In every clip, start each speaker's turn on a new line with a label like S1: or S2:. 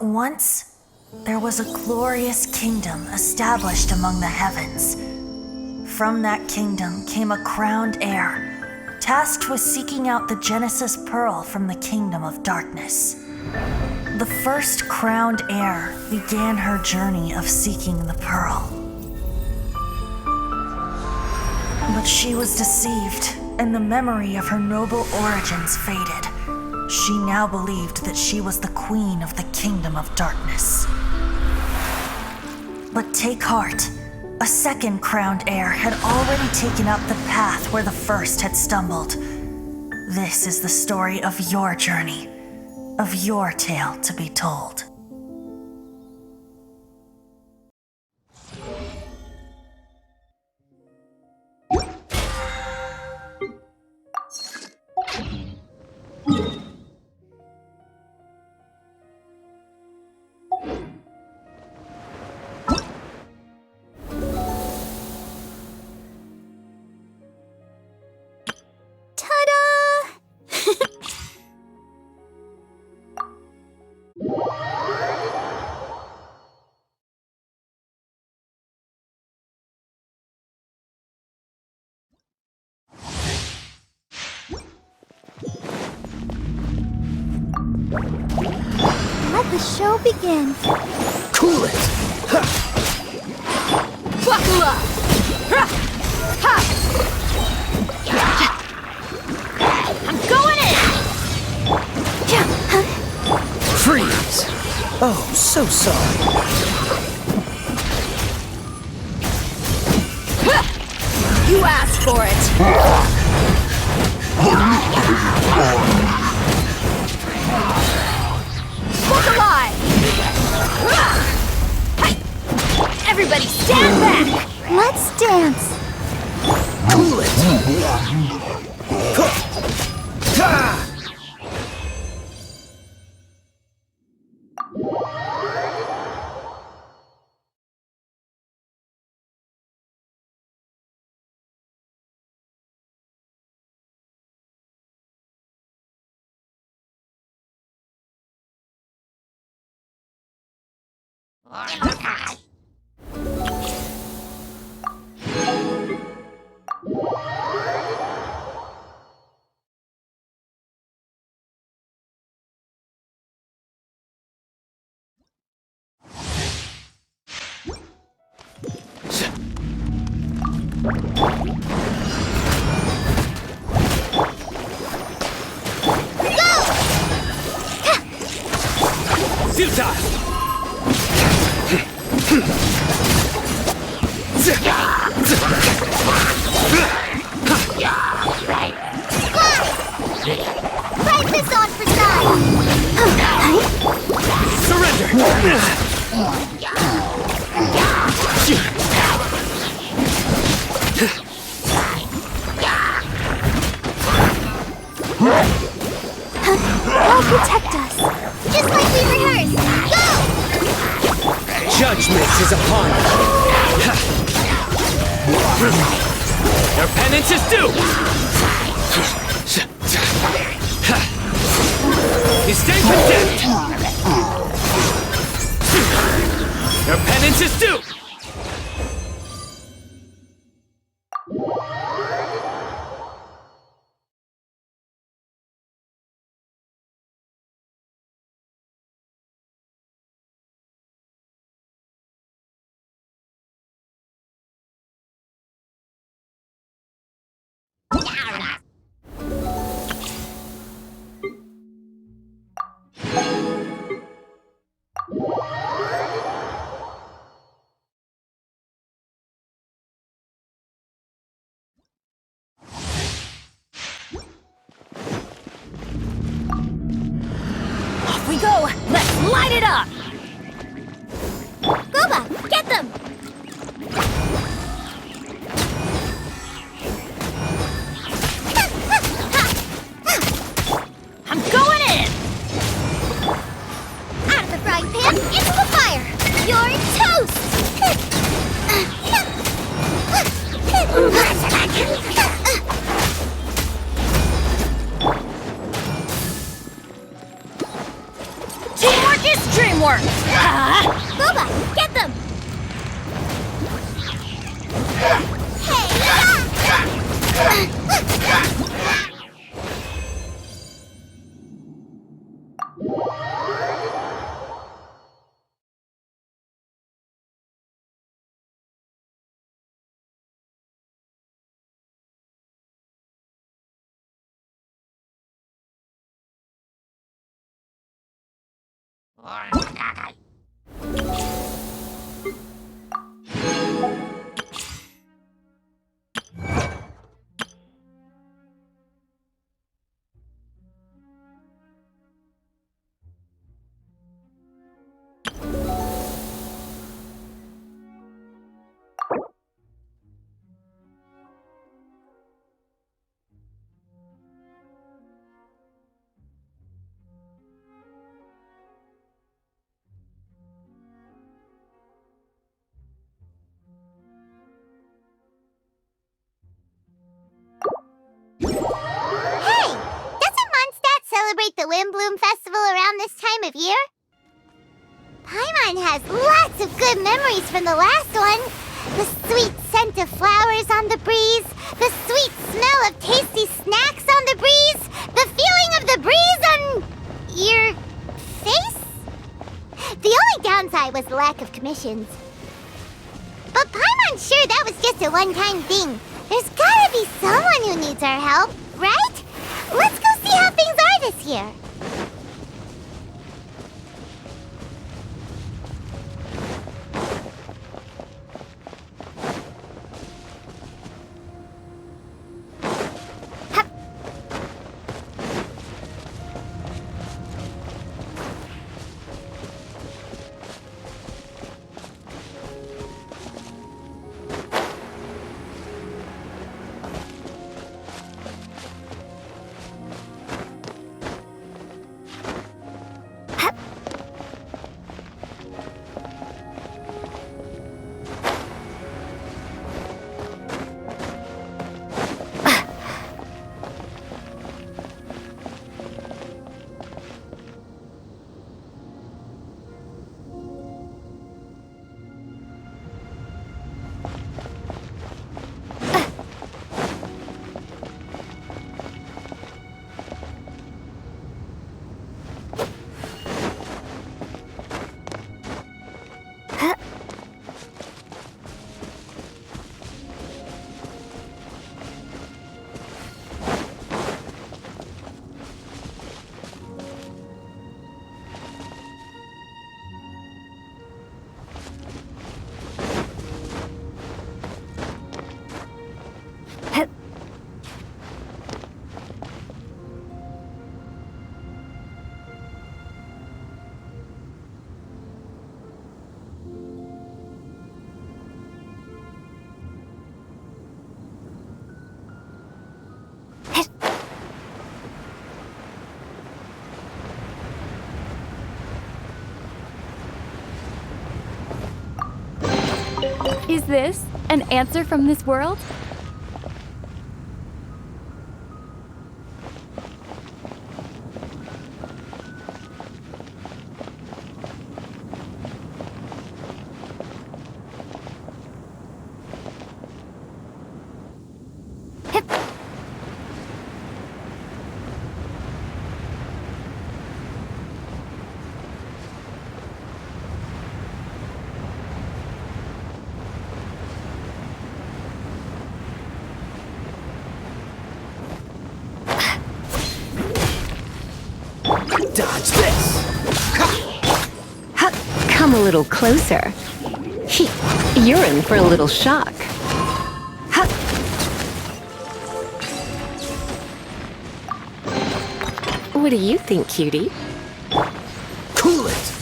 S1: Once, there was a glorious kingdom established among the heavens. From that kingdom came a crowned heir, tasked with seeking out the Genesis Pearl from the kingdom of darkness. The first crowned heir began her journey of seeking the pearl. But she was deceived, and the memory of her noble origins faded. She now believed that she was the queen of the kingdom of darkness. But take heart. A second crowned heir had already taken up the path where the first had stumbled. This is the story of your journey, of your tale to be told.
S2: Let the show begin.
S3: Cool it! Ha.
S2: Buckle up! Ha. Ha. I'm going in!
S3: Freeze! Oh, so sorry.
S2: You asked for it! Look alive! Everybody stand back! Let's dance!
S3: Cool it! Ha.
S2: Fight this on for size!
S3: Surrender!
S2: They'll protect us, just like we rehearsed. Go!
S3: Judgment is upon you. Your penance is due! You stay condemned! Your penance is due!
S1: Light it up!
S2: Booba, get them!
S1: I'm going in!
S2: Out of the frying pan, into the fire! You're toast!
S1: Teamwork is dreamwork!
S2: Booba, get them! Celebrate the Windbloom Festival around this time of year? Paimon has lots of good memories from the last one. The sweet scent of flowers on the breeze, the sweet smell of tasty snacks on the breeze, the feeling of the breeze on your face? The only downside was the lack of commissions. But Paimon's sure that was just a one-time thing. There's gotta be someone who needs our help, right? Let's go see how things are this year.
S4: Is this an answer from this world?
S3: Dodge this!
S4: Come a little closer. You're in for a little shock. What do you think, cutie?
S3: Cool it!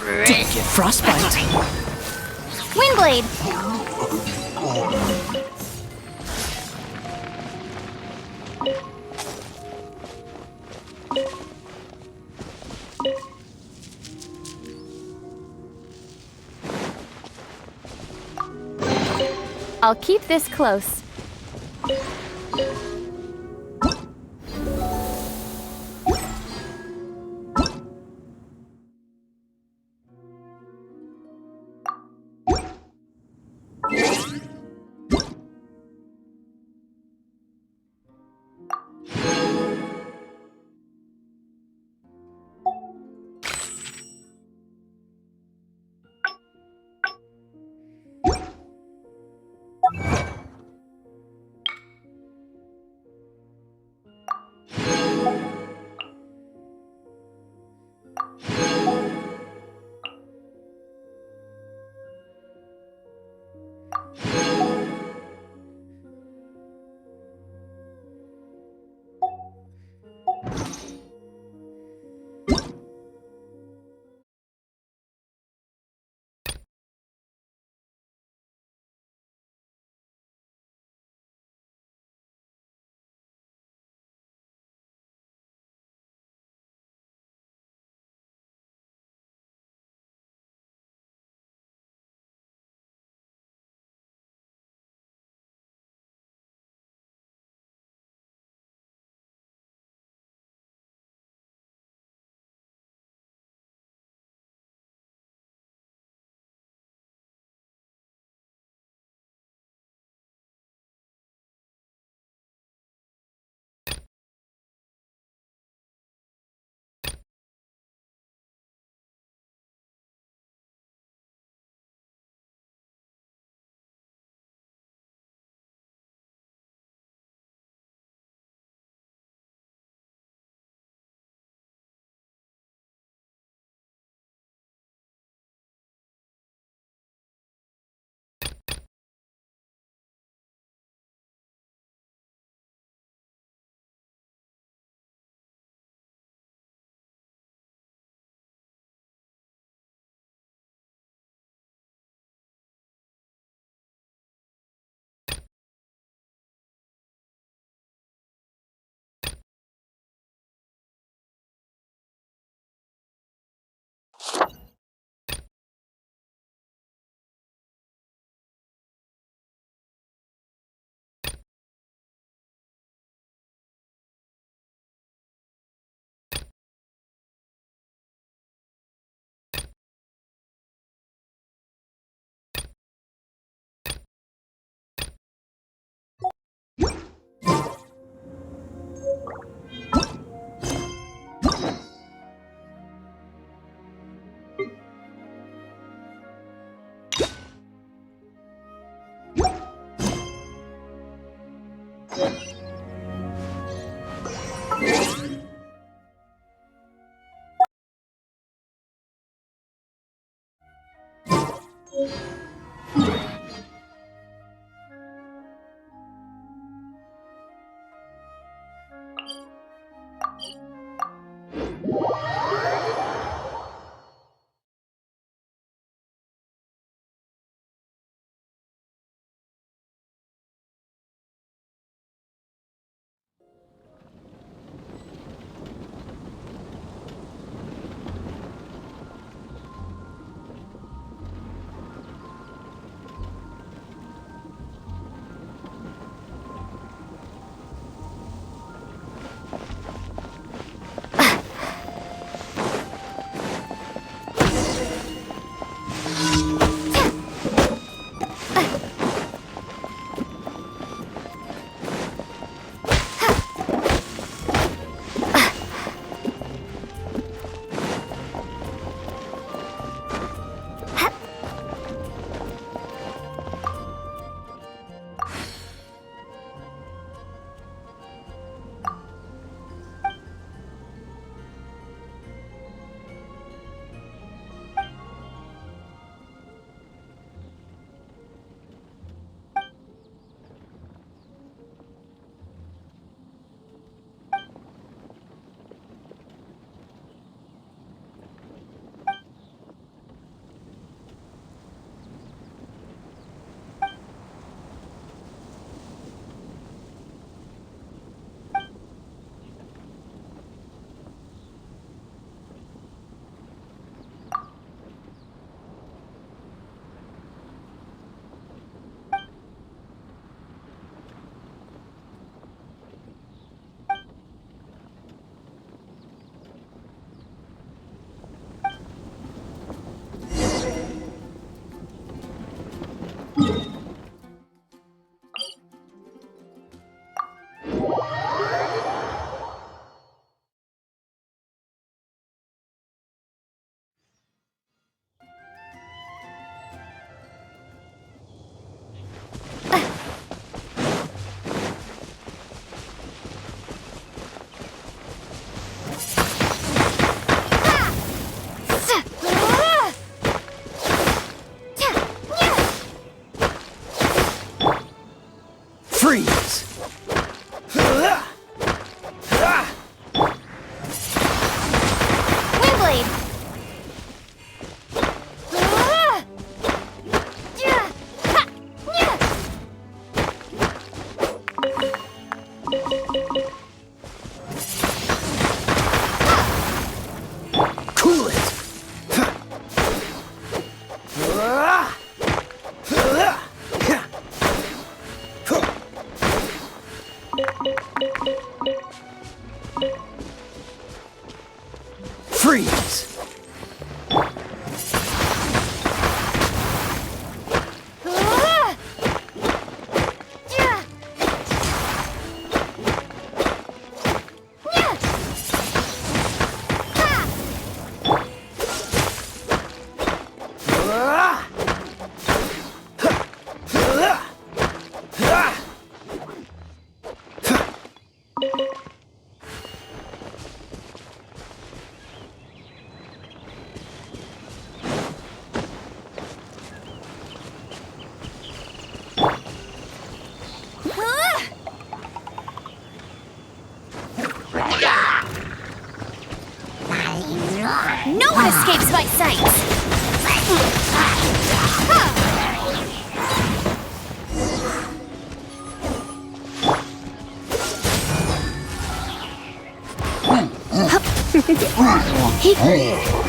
S3: Didn't get frostbite.
S2: Windblade!
S5: I'll keep this close.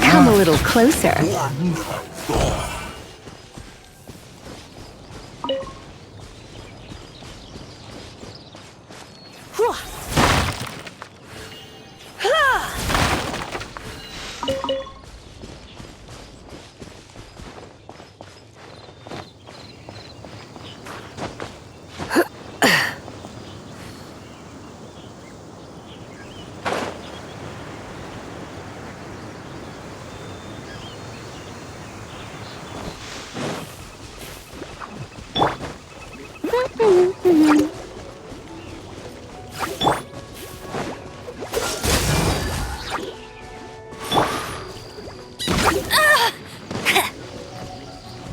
S4: Come a little closer.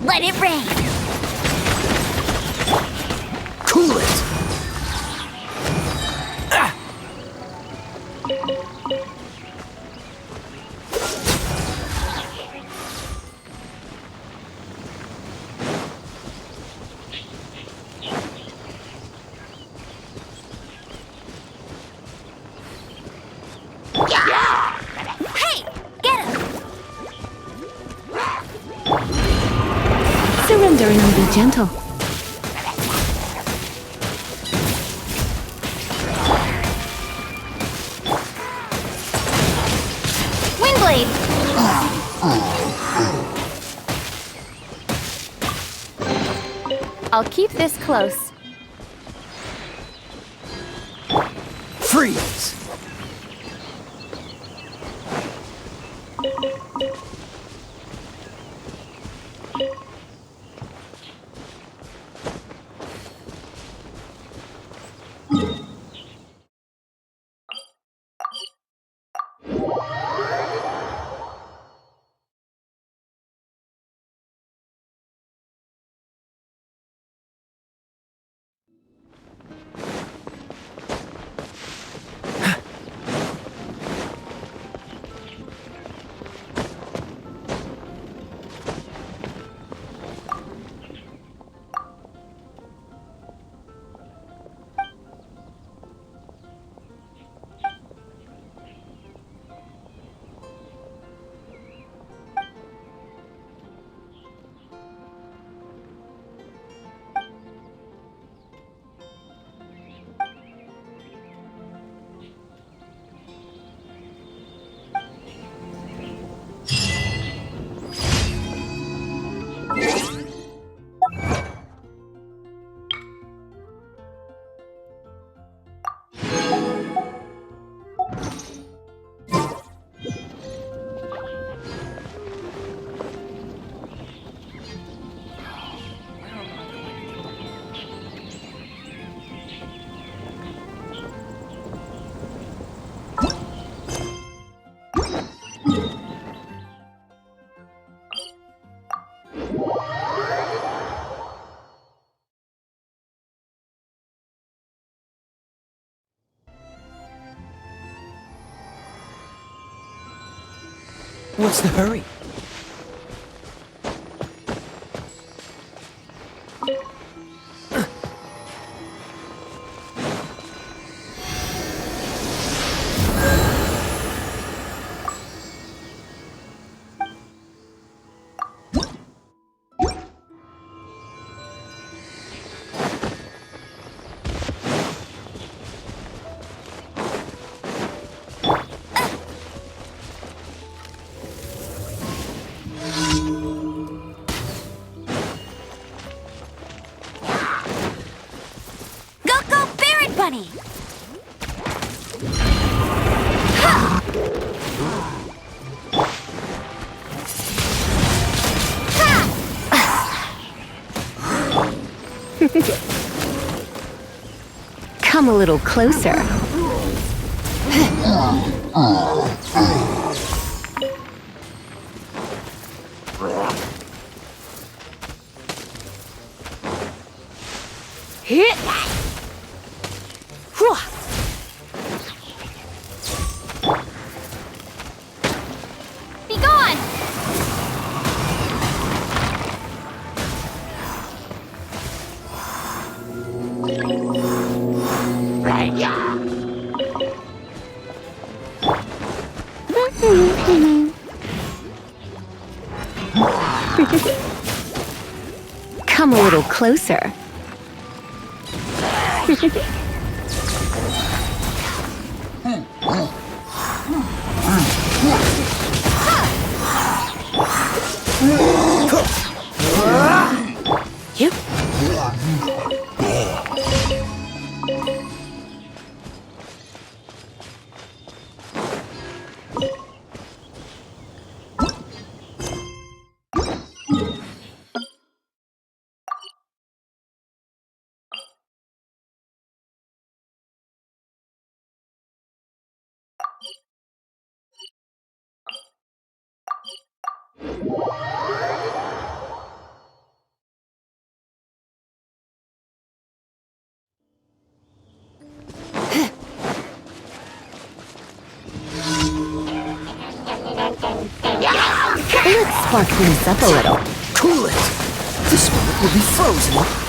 S2: Let it rain.
S3: Cool it!
S2: Hey, get him.
S4: Surrender and be gentle.
S2: Windblade.
S5: I'll keep this close.
S3: Freeze! What's the hurry?
S2: Bunny.
S4: Come a little closer.
S2: Hit. Be gone.
S4: Come a little closer. Yep. Let's spark things up a little.
S3: Cool it! This moment will be frozen.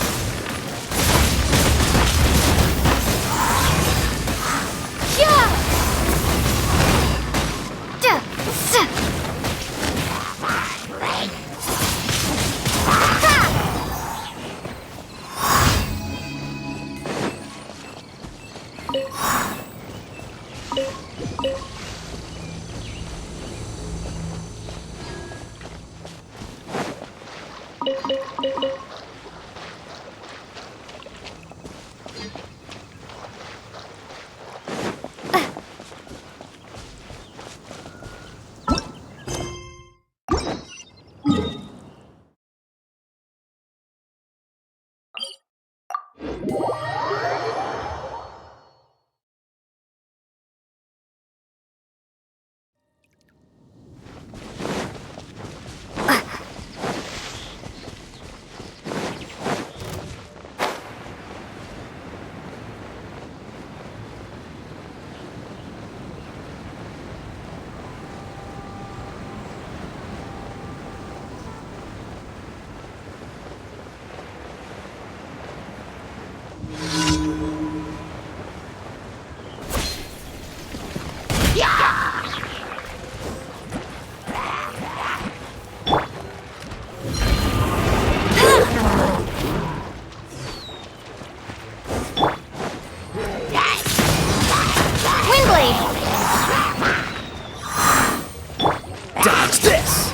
S3: Dodge this!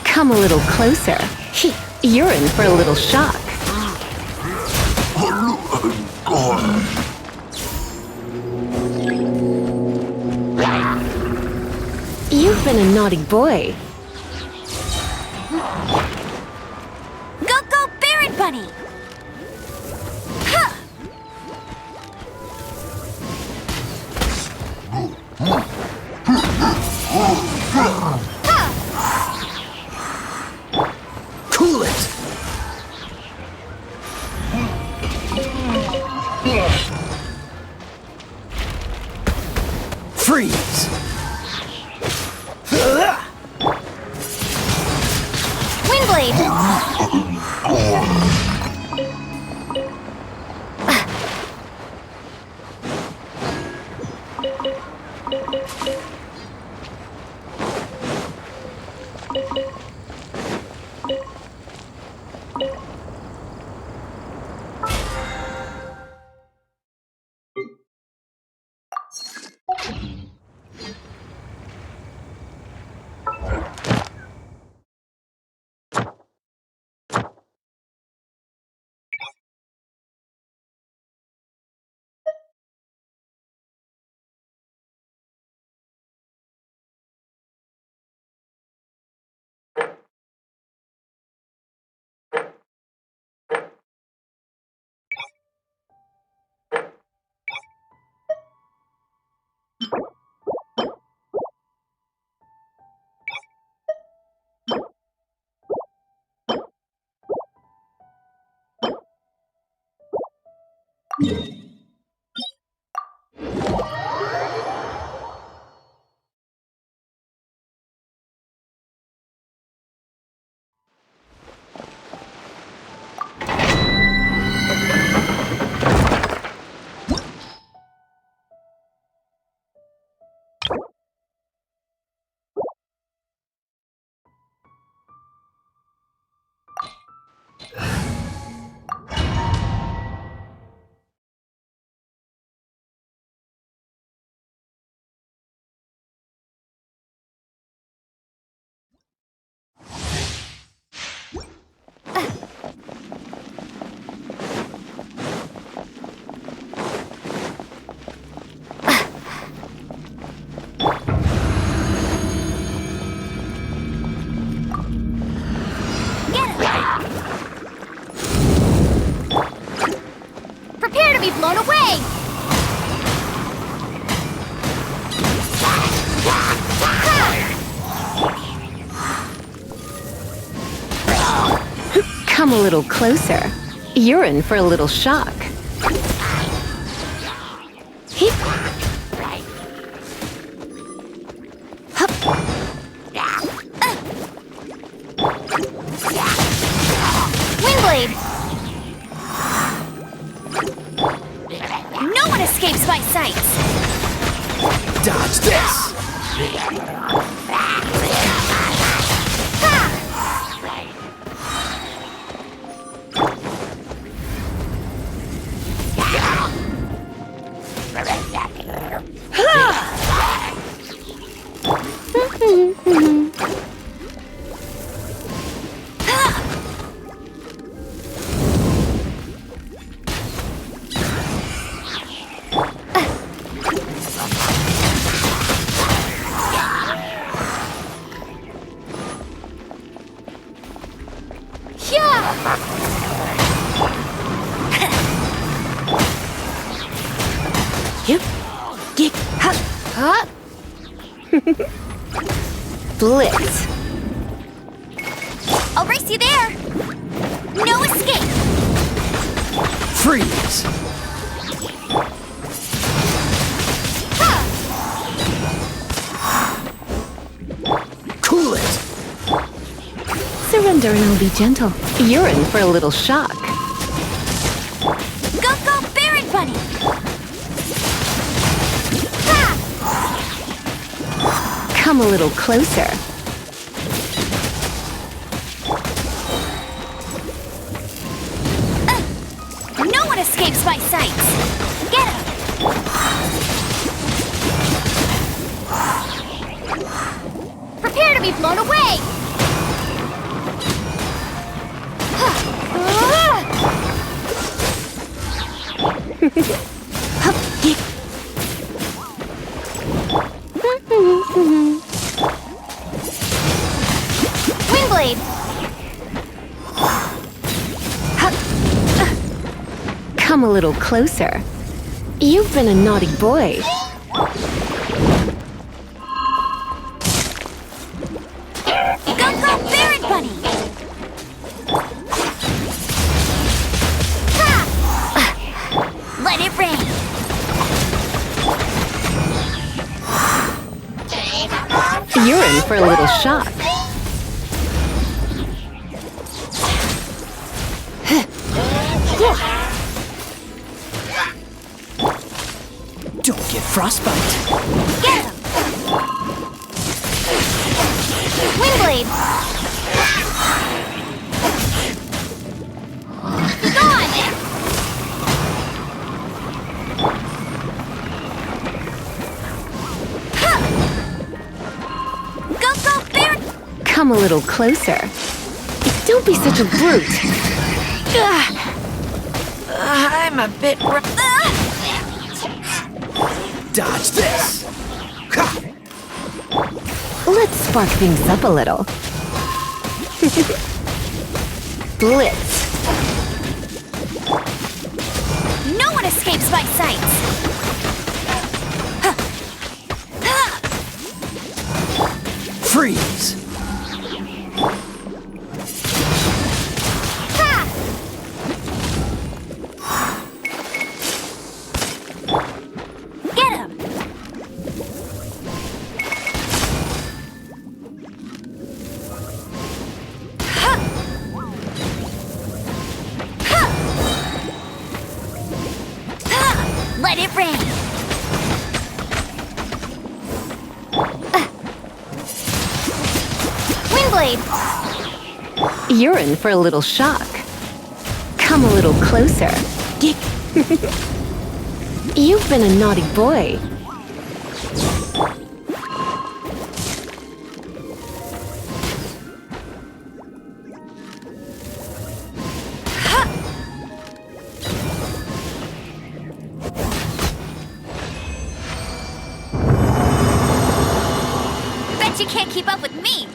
S4: Come a little closer. You're in for a little shock. You've been a naughty boy.
S1: Go, go, Barret Bunny! Huh.
S3: Cool it! Freeze!
S1: Windblade!
S5: be blown away!
S4: Come a little closer. You're in for a little shock. Hip. Hup.
S5: Windblade! No one escapes my sights!
S3: Dodge this!
S4: Yep. Get up. Huh? Blitz.
S5: I'll race you there! No escape!
S3: Freeze! Cool it!
S4: Surrender and I'll be gentle. You're in for a little shock.
S5: Go, go, Baron Bunny!
S4: Come a little closer.
S5: No one escapes my sights! Get him! Prepare to be blown away!
S4: Hup, get.
S5: Windblade!
S4: Come a little closer. You've been a naughty boy.
S5: Go, go, Baron Bunny! Let it rain!
S4: You're in for a little shock.
S3: Don't get frostbite.
S5: Get him! Windblade! Gone! Go, go, Baron!
S4: Come a little closer. Don't be such a brute.
S5: I'm a bit
S3: Dodge this! Ha!
S4: Let's spark things up a little. Blitz.
S5: No one escapes my sights!
S3: Freeze!
S5: Get him! Let it rain! Windblade!
S4: You're in for a little shock. Come a little closer. Get. You've been a naughty boy.
S5: Bet you can't keep up with me!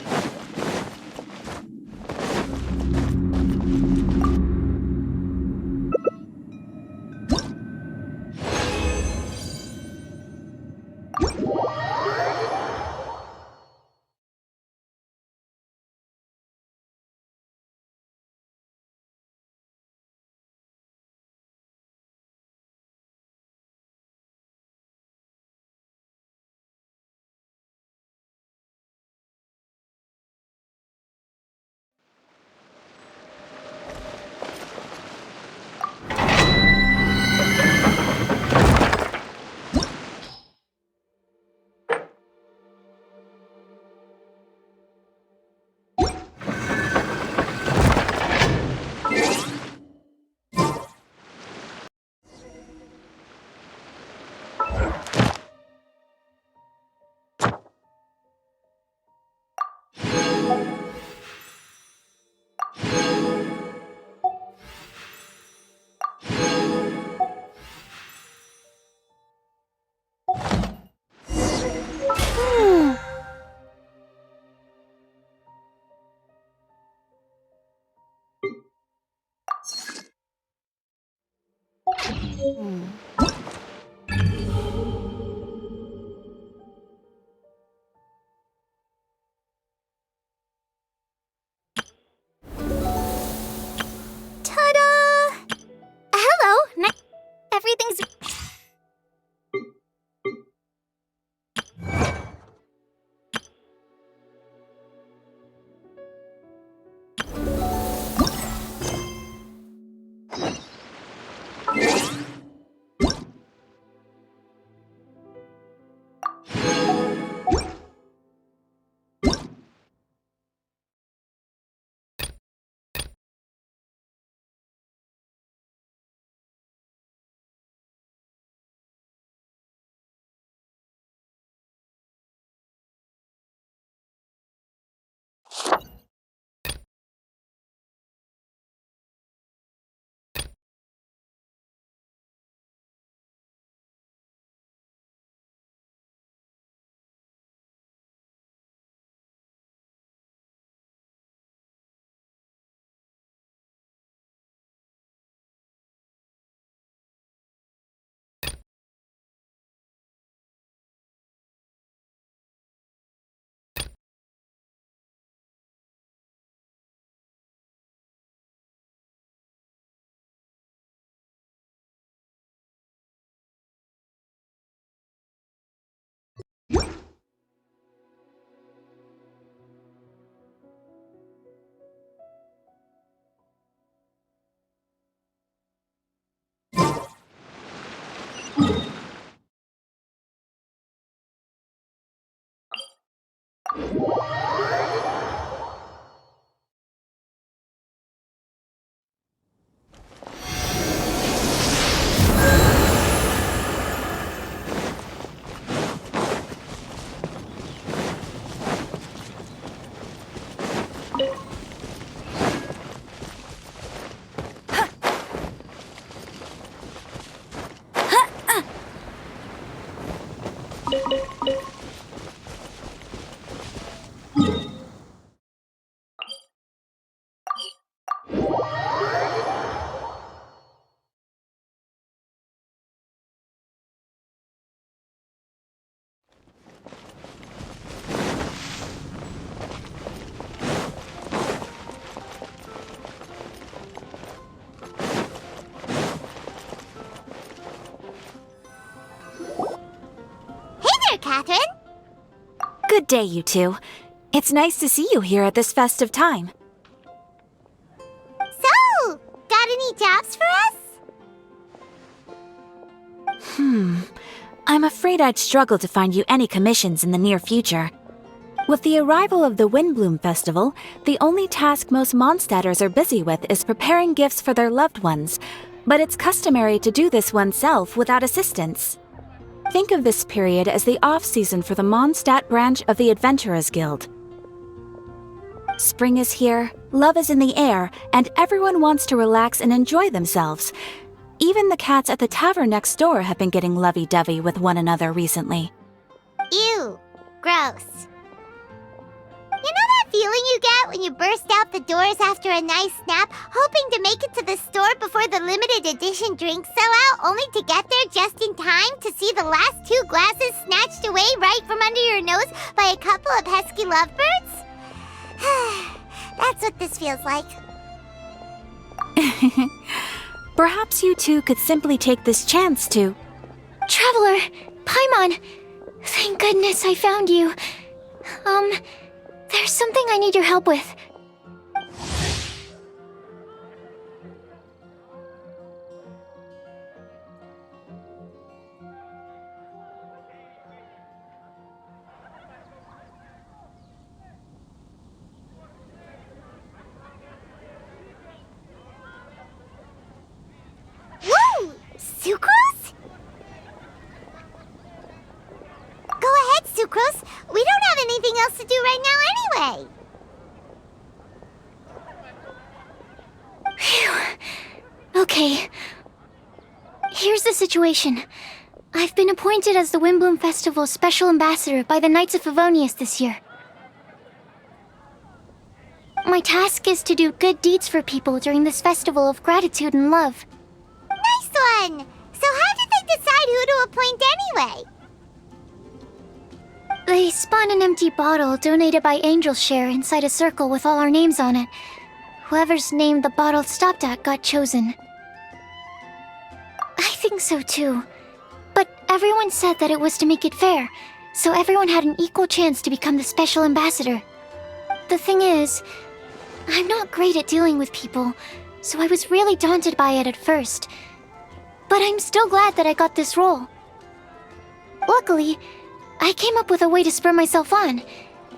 S2: Ta-da! Hello. Everything's... Catherine?
S5: Good day, you two. It's nice to see you here at this festive time.
S2: So, got any jobs for us?
S5: I'm afraid I'd struggle to find you any commissions in the near future. With the arrival of the Windbloom Festival, the only task most Mondstadters are busy with is preparing gifts for their loved ones, but it's customary to do this oneself without assistance. Think of this period as the off-season for the Mondstadt branch of the Adventurers Guild. Spring is here, love is in the air, and everyone wants to relax and enjoy themselves. Even the cats at the tavern next door have been getting lovey-dovey with one another recently.
S2: Ew. Gross. You know that feeling you get when you burst out the doors after a nice nap, hoping to make it to the store before the limited edition drinks sell out, only to get there just in time to see the last 2 glasses snatched away right from under your nose by a couple of pesky lovebirds? That's what this feels like.
S5: Perhaps you two could simply take this chance to...
S6: Traveler! Paimon! Thank goodness I found you. There's something I need your help with.
S2: Woo! Sucrose? Go ahead, Sucrose. We don't have anything else to do right now anyway.
S6: Phew. Okay. Here's the situation. I've been appointed as the Windbloom Festival's special ambassador by the Knights of Favonius this year. My task is to do good deeds for people during this festival of gratitude and love.
S2: Nice fun! So how did they decide who to appoint anyway?
S6: They spun an empty bottle donated by Angel's Share inside a circle with all our names on it. Whoever's name the bottle stopped at got chosen. I think so too. But everyone said that it was to make it fair, so everyone had an equal chance to become the special ambassador. The thing is, I'm not great at dealing with people, so I was really daunted by it at first. But I'm still glad that I got this role. Luckily, I came up with a way to spur myself on,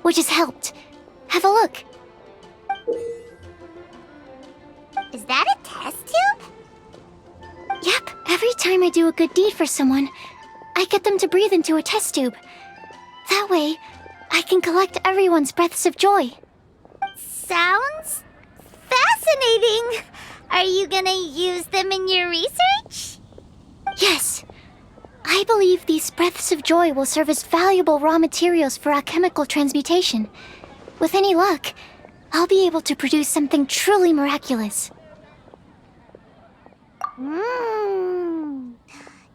S6: which has helped. Have a look.
S2: Is that a test tube?
S6: Yep, every time I do a good deed for someone, I get them to breathe into a test tube. That way, I can collect everyone's breaths of joy.
S2: Sounds fascinating. Are you gonna use them in your research?
S6: Yes. I believe these breaths of joy will serve as valuable raw materials for alchemical transmutation. With any luck, I'll be able to produce something truly miraculous.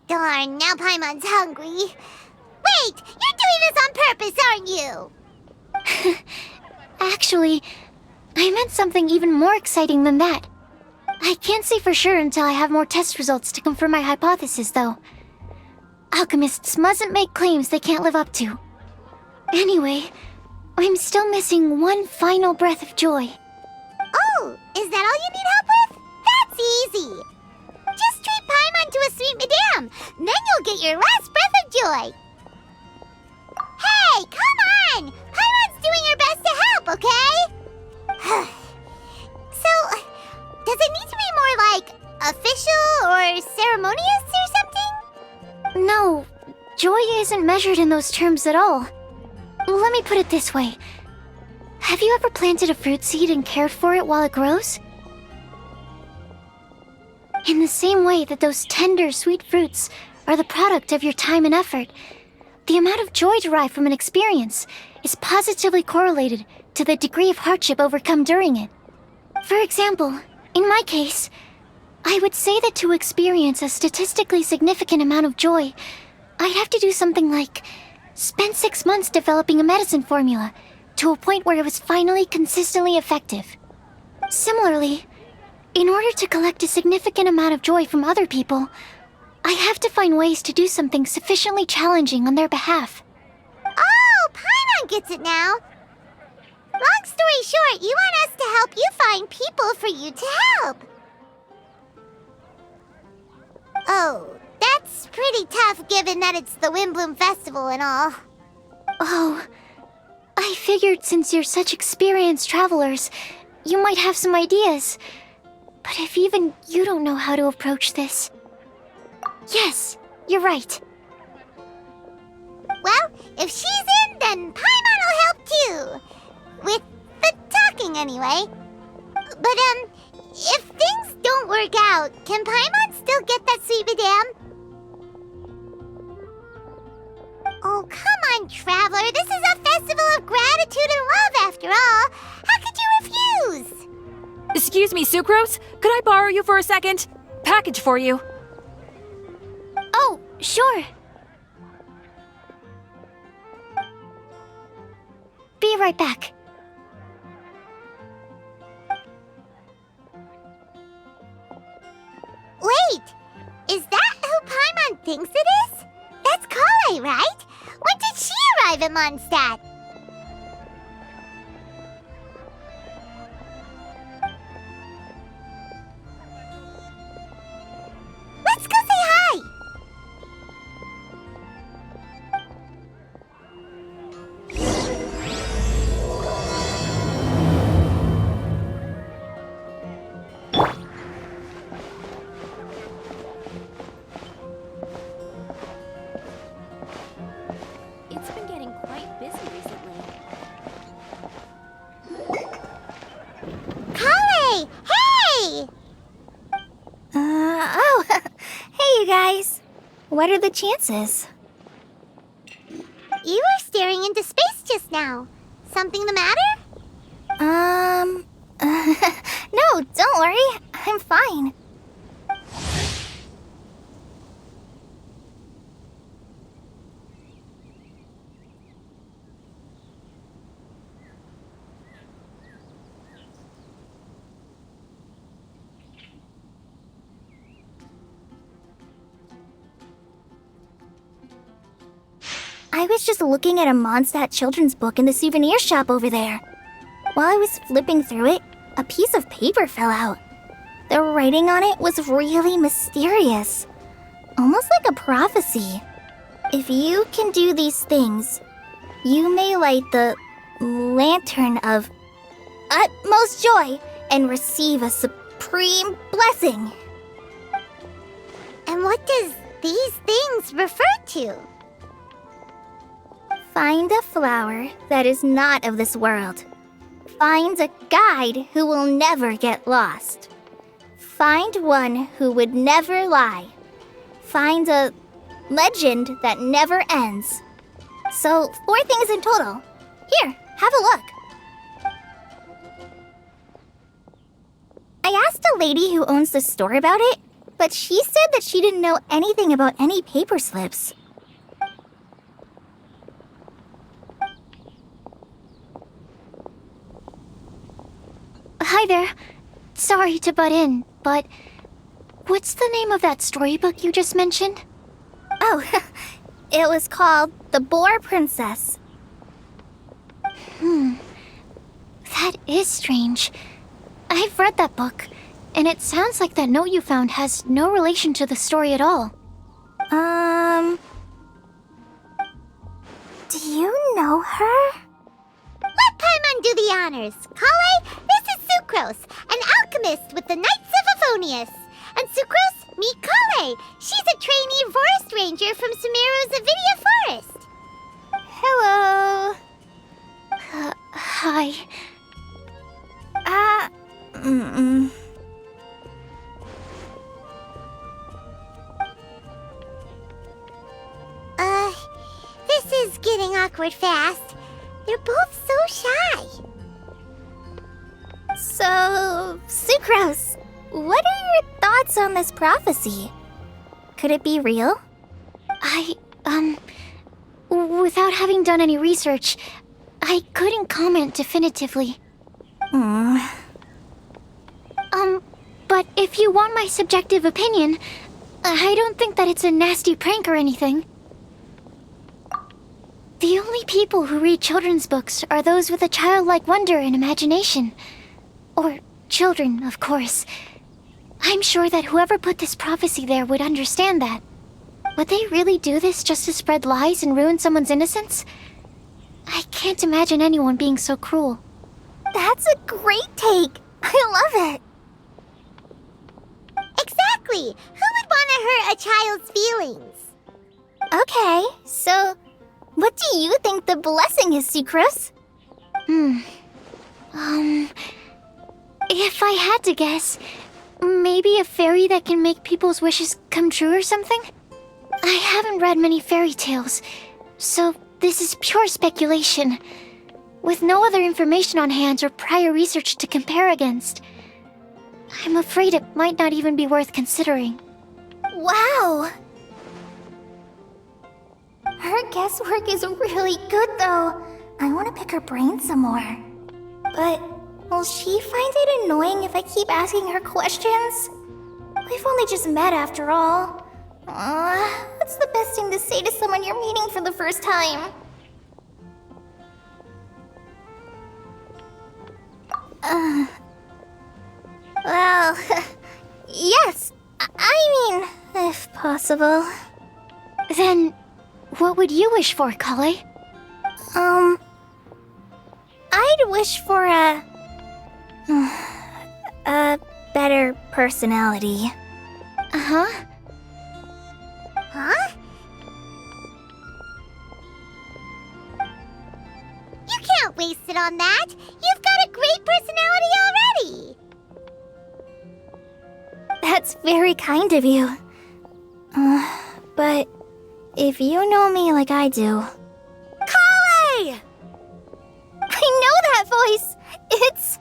S2: Darn, now Paimon's hungry. Wait, you're doing this on purpose, aren't you?
S6: Actually, I meant something even more exciting than that. I can't say for sure until I have more test results to confirm my hypothesis, though. Alchemists mustn't make claims they can't live up to. Anyway, I'm still missing one final breath of joy.
S2: Oh, is that all you need help with? That's easy. Just treat Paimon to a sweet madame, then you'll get your last breath of joy. Hey, come on! Paimon's doing her best to help, okay? So, does it need to be more like official or ceremonious or something?
S6: No, joy isn't measured in those terms at all. Let me put it this way. Have you ever planted a fruit seed and cared for it while it grows? In the same way that those tender, sweet fruits are the product of your time and effort, the amount of joy derived from an experience is positively correlated to the degree of hardship overcome during it. For example, in my case, I would say that to experience a statistically significant amount of joy, I'd have to do something like spend 6 months developing a medicine formula to a point where it was finally consistently effective. Similarly, in order to collect a significant amount of joy from other people, I have to find ways to do something sufficiently challenging on their behalf.
S2: Oh, Paimon gets it now. Long story short, you want us to help you find people for you to help. Oh, that's pretty tough given that it's the Windbloom Festival and all.
S6: Oh, I figured since you're such experienced travelers, you might have some ideas. But if even you don't know how to approach this... Yes, you're right.
S2: Well, if she's in, then Paimon will help too. With the talking, anyway. But, if things don't work out, can Paimon still get that sweet madame? Oh, come on, Traveler. This is a festival of gratitude and love, after all. How could you refuse?
S5: Excuse me, Sucrose? Could I borrow you for a second? Package for you.
S6: Oh, sure. Be right back.
S2: Wait, is that who Paimon thinks it is? That's Kale, right? When did she arrive in Mondstadt? Let's go say hi!
S5: It's been getting quite busy recently.
S2: Kale! Hey!
S7: Oh, hey you guys. What are the chances?
S2: You were staring into space just now. Something the matter?
S7: No, don't worry. I'm fine. I was just looking at a Mondstadt children's book in the souvenir shop over there. While I was flipping through it, a piece of paper fell out. The writing on it was really mysterious, almost like a prophecy. If you can do these things, you may light the lantern of utmost joy and receive a supreme blessing.
S2: And what does these things refer to?
S7: Find a flower that is not of this world. Find a guide who will never get lost. Find one who would never lie. Find a legend that never ends. So, 4 things in total. Here, have a look. I asked a lady who owns the store about it, but she said that she didn't know anything about any paper slips.
S6: Hi there. Sorry to butt in, but what's the name of that storybook you just mentioned?
S7: Oh, it was called The Boar Princess.
S6: That is strange. I've read that book, and it sounds like that note you found has no relation to the story at all.
S7: Do you know her?
S2: Let Paimon do the honors. Kale, this is Sucrose, an alchemist with the Knights of Favonius. And Sucrose, meet Kale. She's a trainee forest ranger from Sumeru's Avidia Forest.
S7: Hello.
S6: Hi.
S2: This is getting awkward fast. They're both so shy.
S7: So, Sucrose, what are your thoughts on this prophecy? Could it be real?
S6: Without having done any research, I couldn't comment definitively. But if you want my subjective opinion, I don't think that it's a nasty prank or anything. The only people who read children's books are those with a childlike wonder and imagination. Or children, of course. I'm sure that whoever put this prophecy there would understand that. Would they really do this just to spread lies and ruin someone's innocence? I can't imagine anyone being so cruel.
S7: That's a great take. I love it.
S2: Exactly. Who would want to hurt a child's feelings?
S7: Okay, so what do you think the blessing is, Sucrose?
S6: If I had to guess, maybe a fairy that can make people's wishes come true or something? I haven't read many fairy tales, so this is pure speculation, with no other information on hand or prior research to compare against. I'm afraid it might not even be worth considering.
S7: Wow! Her guesswork is really good, though. I want to pick her brain some more. But will she find it annoying if I keep asking her questions? We've only just met after all. What's the best thing to say to someone you're meeting for the first time? Well, yes. I mean, if possible.
S6: Then, what would you wish for, Kale?
S7: I'd wish for a better personality.
S6: Uh-huh.
S2: Huh? You can't waste it on that. You've got a great personality already.
S7: That's very kind of you. But if you know me like I do...
S2: Kale!
S7: I know that voice! It's...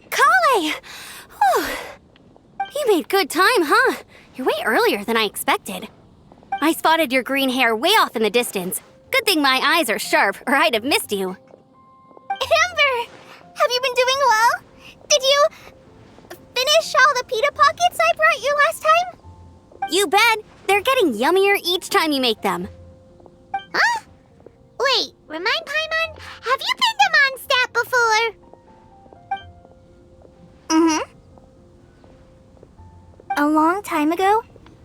S8: Kale! Whew. You made good time, huh? You're way earlier than I expected. I spotted your green hair way off in the distance. Good thing my eyes are sharp, or I'd have missed you.
S7: Amber! Have you been doing well? Did you finish all the
S8: You bet! They're getting yummier each time you make them.
S2: Huh? Wait, remind Paimon, have you been to Mondstadt before?
S7: A long time ago,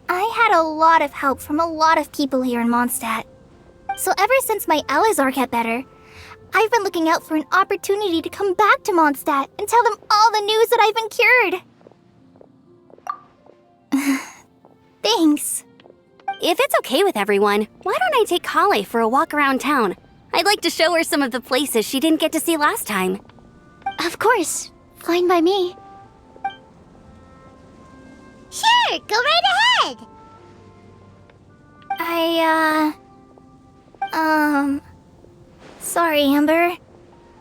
S7: I had a lot of help from a lot of people here in Mondstadt. So ever since my Elazar got better, I've been looking out for an opportunity to come back to Mondstadt and tell them all the news that I've been cured. Thanks.
S8: If it's okay with everyone, why don't I take Kale for a walk around town? I'd like to show her some of the places she didn't get to see last time.
S6: Of course. Fine by me.
S2: Sure, go right ahead.
S7: Sorry, Amber.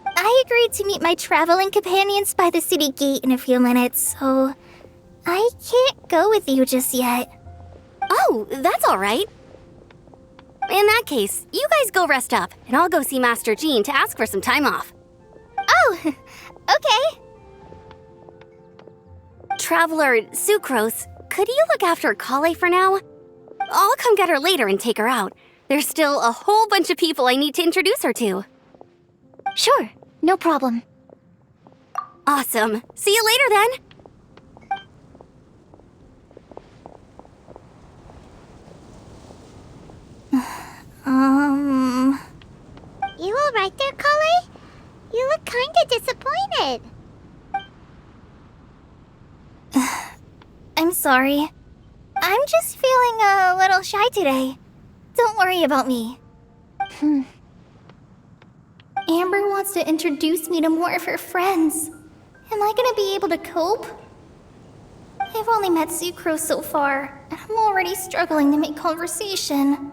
S7: I agreed to meet my traveling companions by the city gate in a few minutes, so I can't go with you just yet.
S8: Oh, that's all right. In that case, you guys go rest up, and I'll go see Master Jean to ask for some time off.
S7: Oh, okay.
S8: Traveler Sucrose, could you look after Kale for now? I'll come get her later and take her out. There's still a whole bunch of people I need to introduce her to.
S6: Sure, no problem.
S8: Awesome. See you later then.
S2: You alright there, Kale? You look kinda disappointed.
S7: I'm sorry. I'm just feeling a little shy today. Don't worry about me. Amber wants to introduce me to more of her friends. Am I gonna be able to cope? I've only met Sucrose so far, and I'm already struggling to make conversation.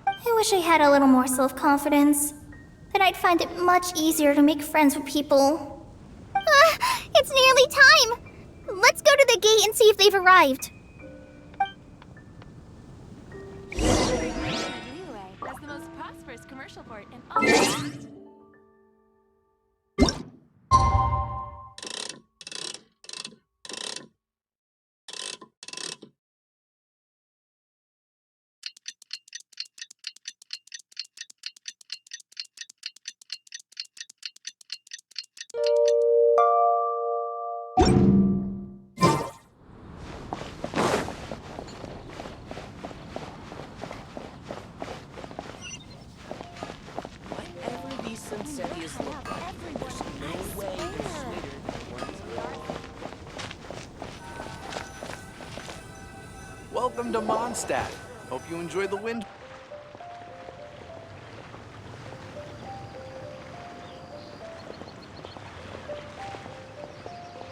S7: I wish I had a little more self-confidence. Then I'd find it much easier to make friends with people. It's nearly time! Let's go to the gate and see if they've arrived.
S9: As the most prosperous commercial port in all
S3: Whatever these Sunsettias look like, there's no way they're sweeter than the ones we are.
S10: Welcome to Mondstadt. Hope you enjoy the wind.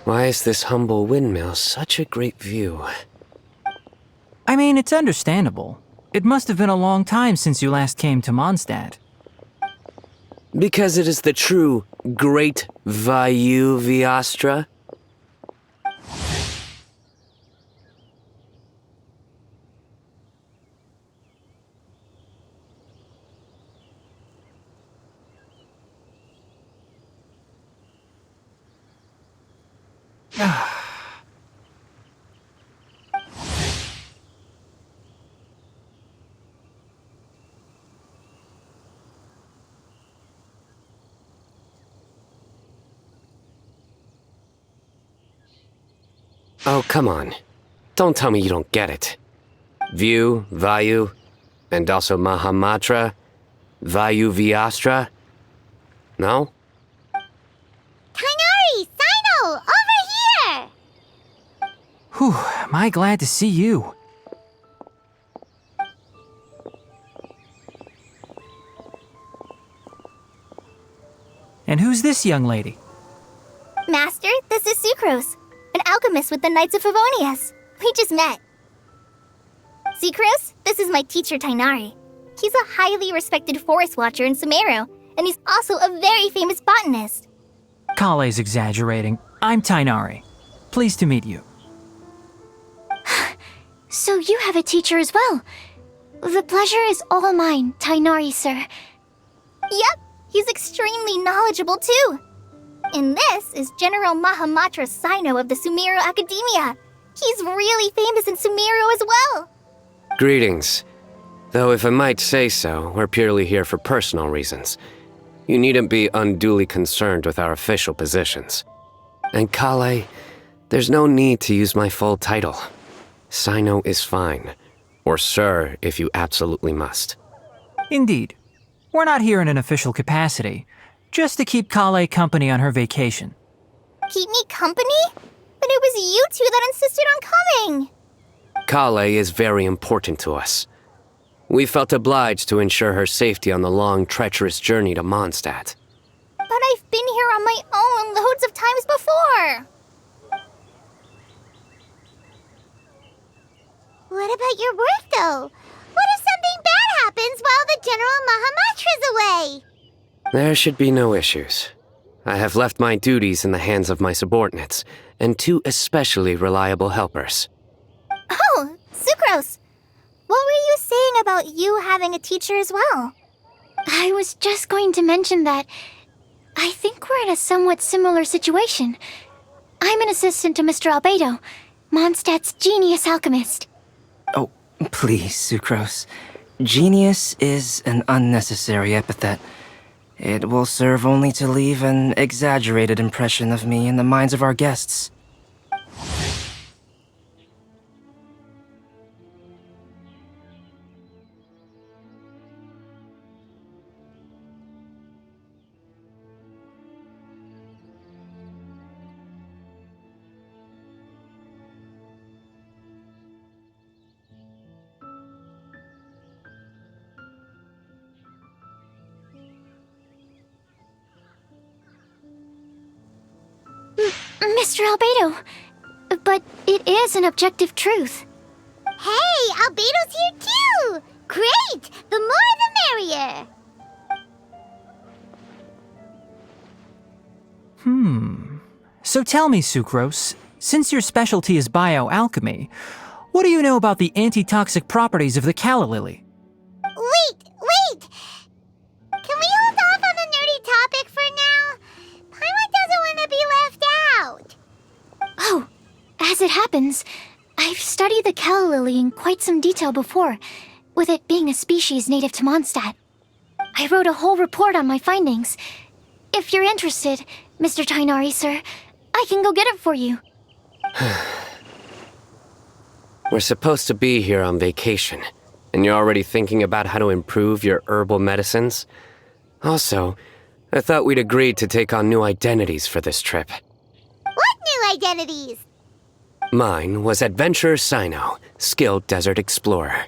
S11: Why is this humble windmill such a great view?
S12: I mean, it's understandable. It must have been a long time since you last came to Mondstadt.
S11: Because it is the true Great Vayu Viastra? Oh, come on. Don't tell me you don't get it. View, Vayu, and also Mahamatra, Vayu Viastra? No?
S2: Kainari! Sino! Over here!
S12: Whew, am I glad to see you. And who's this young lady?
S7: Master, this is Sucrose, an alchemist with the Knights of Favonius. We just met. Sucrose, this is my teacher Tainari. He's a highly respected forest watcher in Sumeru, and he's also a very famous botanist.
S12: Kale's exaggerating. I'm Tainari. Pleased to meet you.
S6: So you have a teacher as well. The pleasure is all mine, Tainari, sir.
S7: Yep, he's extremely knowledgeable too. And this is General Mahamatra Sino of the Sumeru Academia. He's really famous in Sumeru as well.
S11: Greetings. Though if I might say so, we're purely here for personal reasons. You needn't be unduly concerned with our official positions. And Kale, there's no need to use my full title. Sino is fine. Or sir, if you absolutely must.
S12: Indeed. We're not here in an official capacity, just to keep Kale company on her vacation.
S7: Keep me company? But it was you two that insisted on coming.
S11: Kale is very important to us. We felt obliged to ensure her safety on the long, treacherous journey to Mondstadt.
S7: But I've been here on my own loads of times before.
S2: What about your work, though? What if something bad happens while the General Mahamatra's away?
S11: There should be no issues. I have left my duties in the hands of my subordinates, and 2 especially reliable helpers.
S7: Oh, Sucrose. What were you saying about you having a teacher as well?
S6: I was just going to mention that I think we're in a somewhat similar situation. I'm an assistant to Mr. Albedo, Mondstadt's genius alchemist.
S13: Oh, please, Sucrose. Genius is an unnecessary epithet. It will serve only to leave an exaggerated impression of me in the minds of our guests.
S6: Mr. Albedo, but it is an objective truth.
S2: Hey, Albedo's here too! Great! The more the merrier!
S12: So tell me, Sucrose, since your specialty is bioalchemy, what do you know about the antitoxic properties of the calla lily?
S2: Wait! Can we hold off on the nerdy topic for now? Paimon doesn't want to be left out.
S6: Oh, as it happens, I've studied the calla lily in quite some detail before, with it being a species native to Mondstadt. I wrote a whole report on my findings. If you're interested, Mr. Tainari, sir, I can go get it for you.
S11: We're supposed to be here on vacation, and you're already thinking about how to improve your herbal medicines? Also, I thought we'd agreed to take on new identities for this trip.
S2: What new identities?
S11: Mine was Adventurer Sino, skilled desert explorer.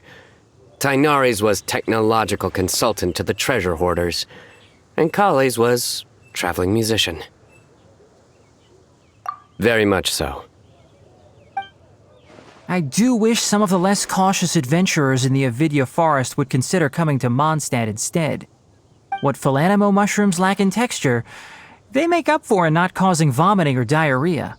S11: Tainari's was technological consultant to the treasure hoarders, and Kale's was traveling musician. Very much so.
S12: I do wish some of the less cautious adventurers in the Avidya forest would consider coming to Mondstadt instead. What Philanimo mushrooms lack in texture, they make up for in not causing vomiting or diarrhea.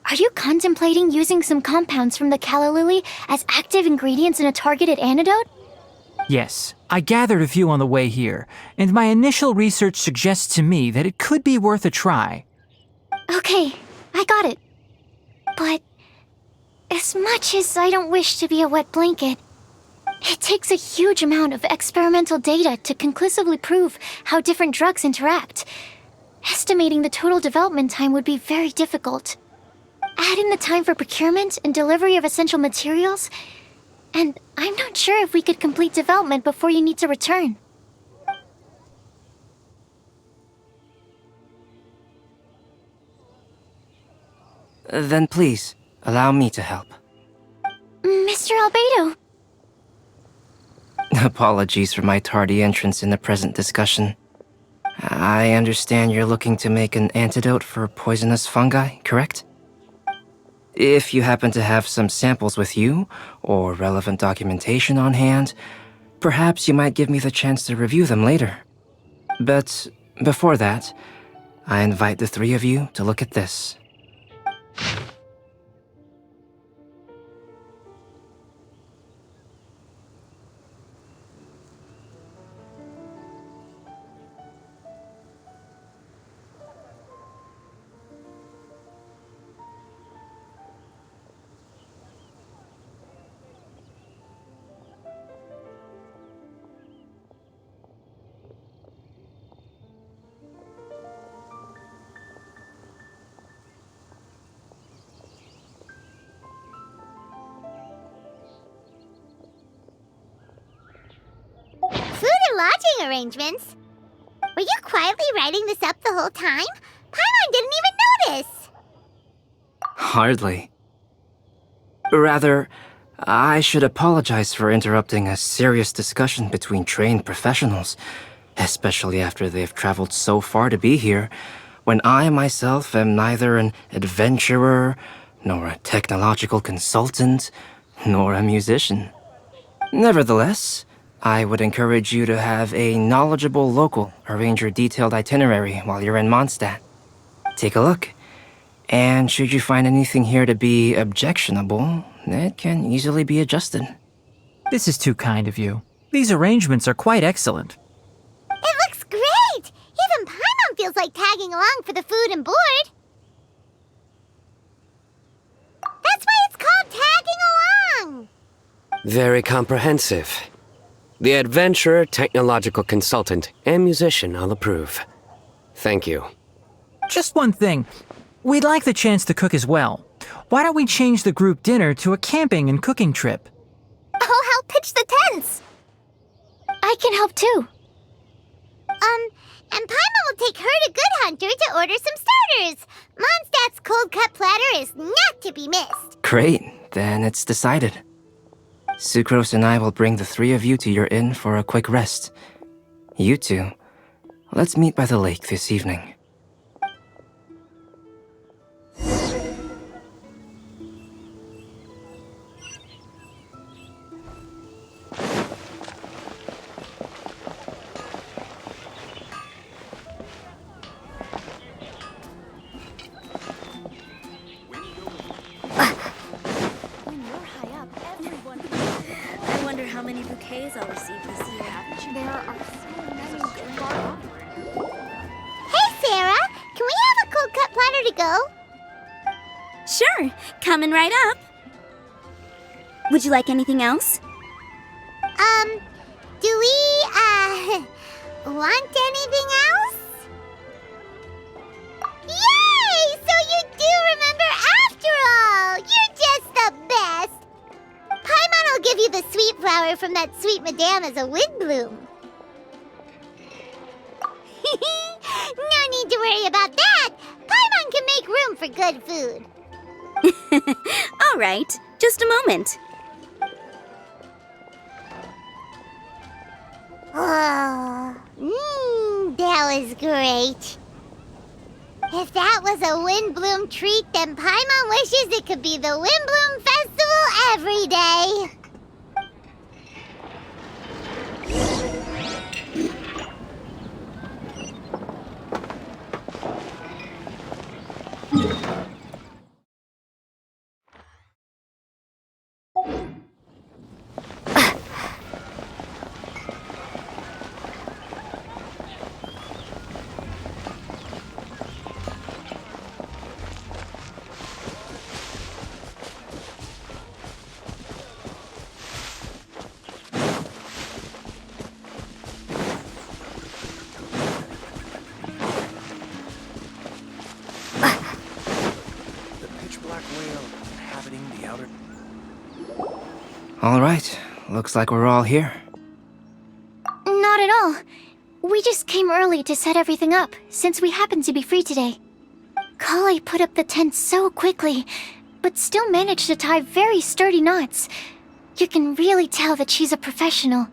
S6: Are you contemplating using some compounds from the calla lily as active ingredients in a targeted antidote?
S12: Yes, I gathered a few on the way here, and my initial research suggests to me that it could be worth a try.
S6: Okay, I got it. But as much as I don't wish to be a wet blanket, it takes a huge amount of experimental data to conclusively prove how different drugs interact. Estimating the total development time would be very difficult. Add in the time for procurement and delivery of essential materials, and I'm not sure if we could complete development before you need to return.
S13: Then please, allow me to help.
S6: Mr. Albedo!
S13: Apologies for my tardy entrance in the present discussion. I understand you're looking to make an antidote for poisonous fungi, correct? If you happen to have some samples with you, or relevant documentation on hand, perhaps you might give me the chance to review them later. But before that, I invite the 3 of you to look at this.
S2: your lodging arrangements. Were you quietly writing this up the whole time? Paimon didn't even notice!
S13: Hardly. Rather, I should apologize for interrupting a serious discussion between trained professionals, especially after they've traveled so far to be here, when I myself am neither an adventurer, nor a technological consultant, nor a musician. Nevertheless, I would encourage you to have a knowledgeable local arrange your detailed itinerary while you're in Mondstadt. Take a look, and should you find anything here to be objectionable, it can easily be adjusted.
S12: This is too kind of you. These arrangements are quite excellent.
S2: It looks great! Even Paimon feels like tagging along for the food and board. That's why it's called tagging along!
S11: Very comprehensive. The adventurer, technological consultant, and musician all approve. Thank you.
S12: Just one thing. We'd like the chance to cook as well. Why don't we change the group dinner to a camping and cooking trip?
S7: I'll help pitch the tents!
S6: I can help too.
S2: And Paimon will take her to Good Hunter to order some starters. Mondstadt's cold-cut platter is not to be missed.
S13: Great, then it's decided. Sucrose and I will bring the three of you to your inn for a quick rest. You two, let's meet by the lake this evening.
S9: I wonder how many bouquets I'll receive this year. There are so many good bar.
S2: Hey, Sarah! Can we have a cold-cut platter to go?
S8: Sure, coming right up. Would you like anything else?
S2: Do we, want anything else? Yay! So you do remember after all! You're just the best! Paimon will give you the sweet flower from that sweet madame as a wind bloom. No need to worry about that! Paimon can make room for good food.
S8: All right, just a moment.
S2: Oh, that was great. If that was a Windbloom treat, then Paimon wishes it could be the Windbloom Festival every day.
S13: All right, looks like we're all here.
S6: Not at all. We just came early to set everything up, since we happen to be free today. Kale put up the tent so quickly, but still managed to tie very sturdy knots. You can really tell that she's a professional.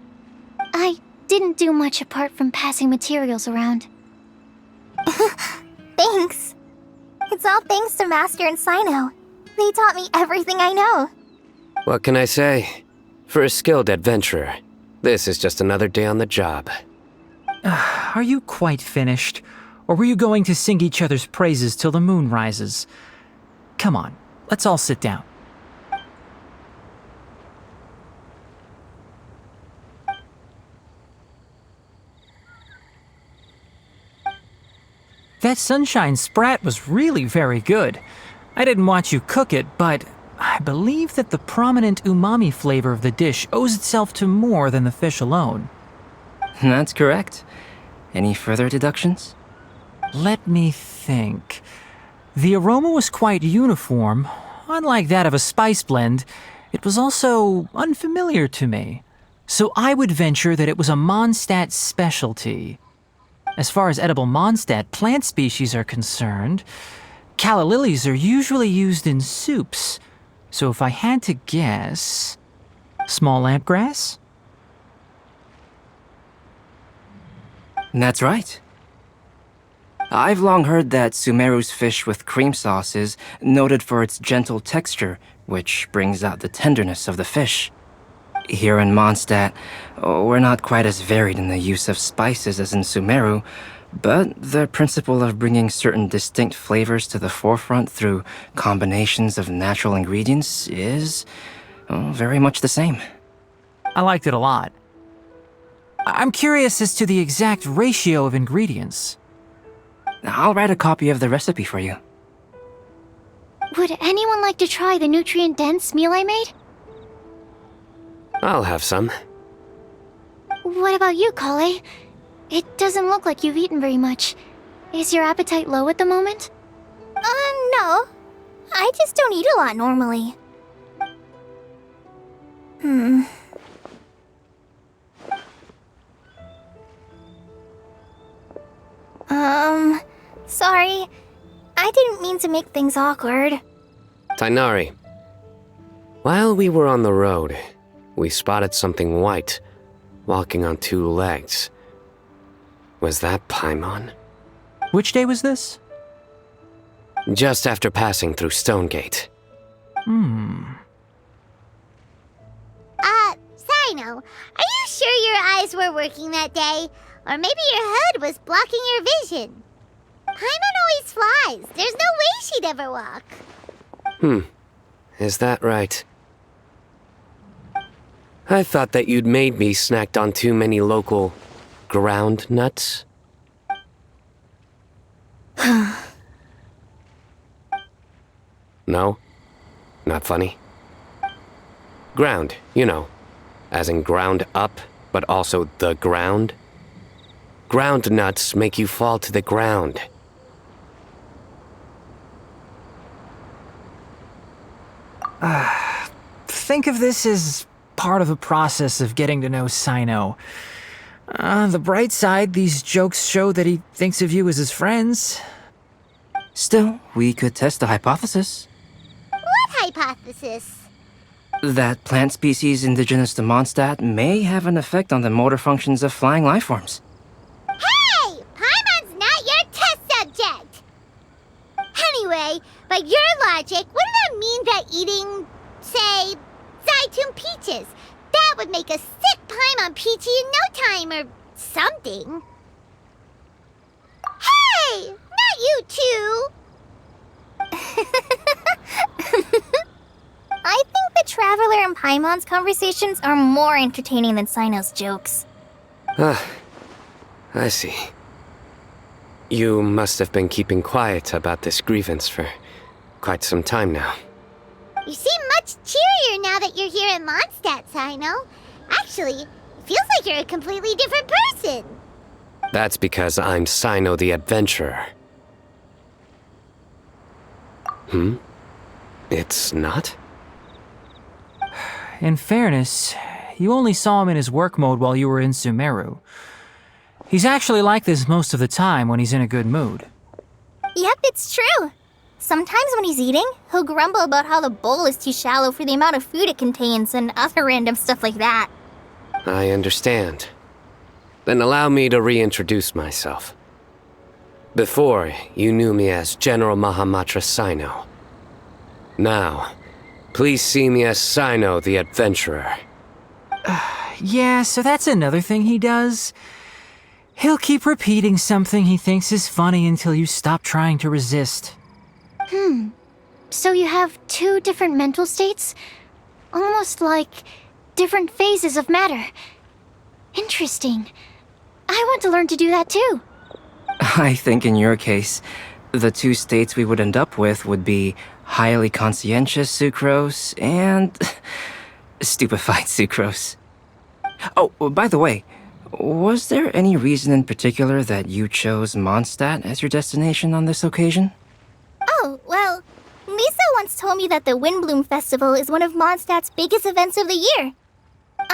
S6: I didn't do much apart from passing materials around.
S7: Thanks. It's all thanks to Master and Sino. They taught me everything I know.
S11: What can I say? For a skilled adventurer, this is just another day on the job.
S12: Are you quite finished? Or were you going to sing each other's praises till the moon rises? Come on, let's all sit down. That sunshine sprat was really very good. I didn't watch you cook it, but I believe that the prominent umami flavor of the dish owes itself to more than the fish alone.
S13: That's correct. Any further deductions?
S12: Let me think. The aroma was quite uniform. Unlike that of a spice blend, it was also unfamiliar to me. So I would venture that it was a Mondstadt specialty. As far as edible Mondstadt plant species are concerned, calla lilies are usually used in soups. So if I had to guess... small lampgrass?
S13: That's right. I've long heard that Sumeru's fish with cream sauce is noted for its gentle texture, which brings out the tenderness of the fish. Here in Mondstadt, we're not quite as varied in the use of spices as in Sumeru, but the principle of bringing certain distinct flavors to the forefront through combinations of natural ingredients is very much the same.
S12: I liked it a lot. I'm curious as to the exact ratio of ingredients.
S13: I'll write a copy of the recipe for you.
S6: Would anyone like to try the nutrient-dense meal I made?
S11: I'll have some.
S6: What about you, Kale? It doesn't look like you've eaten very much. Is your appetite low at the moment?
S7: No. I just don't eat a lot normally. Sorry. I didn't mean to make things awkward.
S11: Tainari, while we were on the road, we spotted something white, walking on two legs. Was that Paimon?
S12: Which day was this?
S11: Just after passing through Stonegate.
S2: Sino, are you sure your eyes were working that day? Or maybe your hood was blocking your vision? Paimon always flies. There's no way she'd ever walk.
S11: Is that right? I thought that you'd made me snacked on too many local ground nuts. No? Not funny? Ground, you know. As in ground up, but also the ground. Ground nuts make you fall to the ground.
S12: Think of this as part of the process of getting to know Sino. On the bright side, these jokes show that he thinks of you as his friends.
S13: Still, we could test the hypothesis.
S2: What hypothesis?
S13: That plant species indigenous to Mondstadt may have an effect on the motor functions of flying lifeforms.
S2: Hey! Paimon's not your test subject! Anyway, by your logic, wouldn't that mean that eating, say, Zaitun peaches, that would make a sick Paimon peachy in no time or something? Hey! Not you two!
S7: I think the Traveler and Paimon's conversations are more entertaining than Sino's jokes.
S11: I see. You must have been keeping quiet about this grievance for quite some time now.
S2: You seem much cheerier now that you're here in Mondstadt, Sino. Actually, it feels like you're a completely different person.
S11: That's because I'm Sino the Adventurer. It's not?
S12: In fairness, you only saw him in his work mode while you were in Sumeru. He's actually like this most of the time when he's in a good mood.
S7: Yep, it's true. Sometimes when he's eating, he'll grumble about how the bowl is too shallow for the amount of food it contains and other random stuff like that.
S11: I understand. Then allow me to reintroduce myself. Before, you knew me as General Mahamatra Sino. Now, please see me as Sino the Adventurer.
S12: Yeah, so that's another thing he does. He'll keep repeating something he thinks is funny until you stop trying to resist.
S6: So you have two different mental states? Almost like different phases of matter. Interesting. I want to learn to do that too.
S13: I think in your case, the two states we would end up with would be highly conscientious sucrose and stupefied sucrose. Oh, by the way, was there any reason in particular that you chose Mondstadt as your destination on this occasion?
S7: Oh, well, Lisa once told me that the Windbloom Festival is one of Mondstadt's biggest events of the year.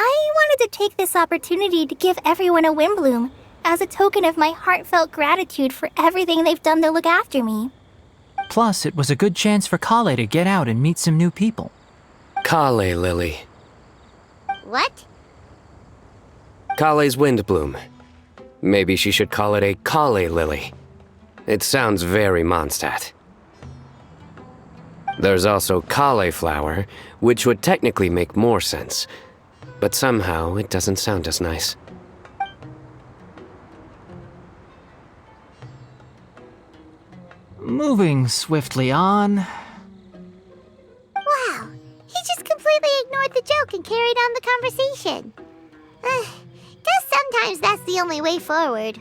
S7: I wanted to take this opportunity to give everyone a Windbloom, as a token of my heartfelt gratitude for everything they've done to look after me.
S12: Plus, it was a good chance for Kale to get out and meet some new people.
S11: Kale Lily.
S2: What?
S11: Kale's Windbloom. Maybe she should call it a Kale Lily. It sounds very Mondstadt. There's also cauliflower, which would technically make more sense, but somehow it doesn't sound as nice.
S12: Moving swiftly on.
S2: Wow, he just completely ignored the joke and carried on the conversation. Guess sometimes that's the only way forward.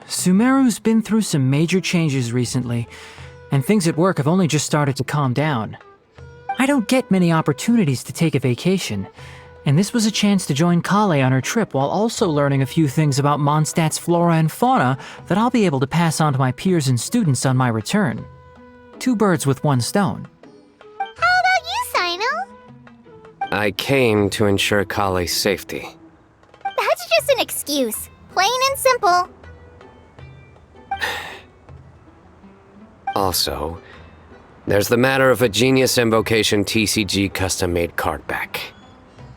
S12: Sumeru's been through some major changes recently, and things at work have only just started to calm down. I don't get many opportunities to take a vacation, and this was a chance to join Kale on her trip while also learning a few things about Mondstadt's flora and fauna that I'll be able to pass on to my peers and students on my return. 2 birds with 1 stone.
S2: How about you, Sino?
S11: I came to ensure Kale's safety.
S7: That's just an excuse. Plain and simple.
S11: Also, there's the matter of a Genius Invocation TCG custom-made card back.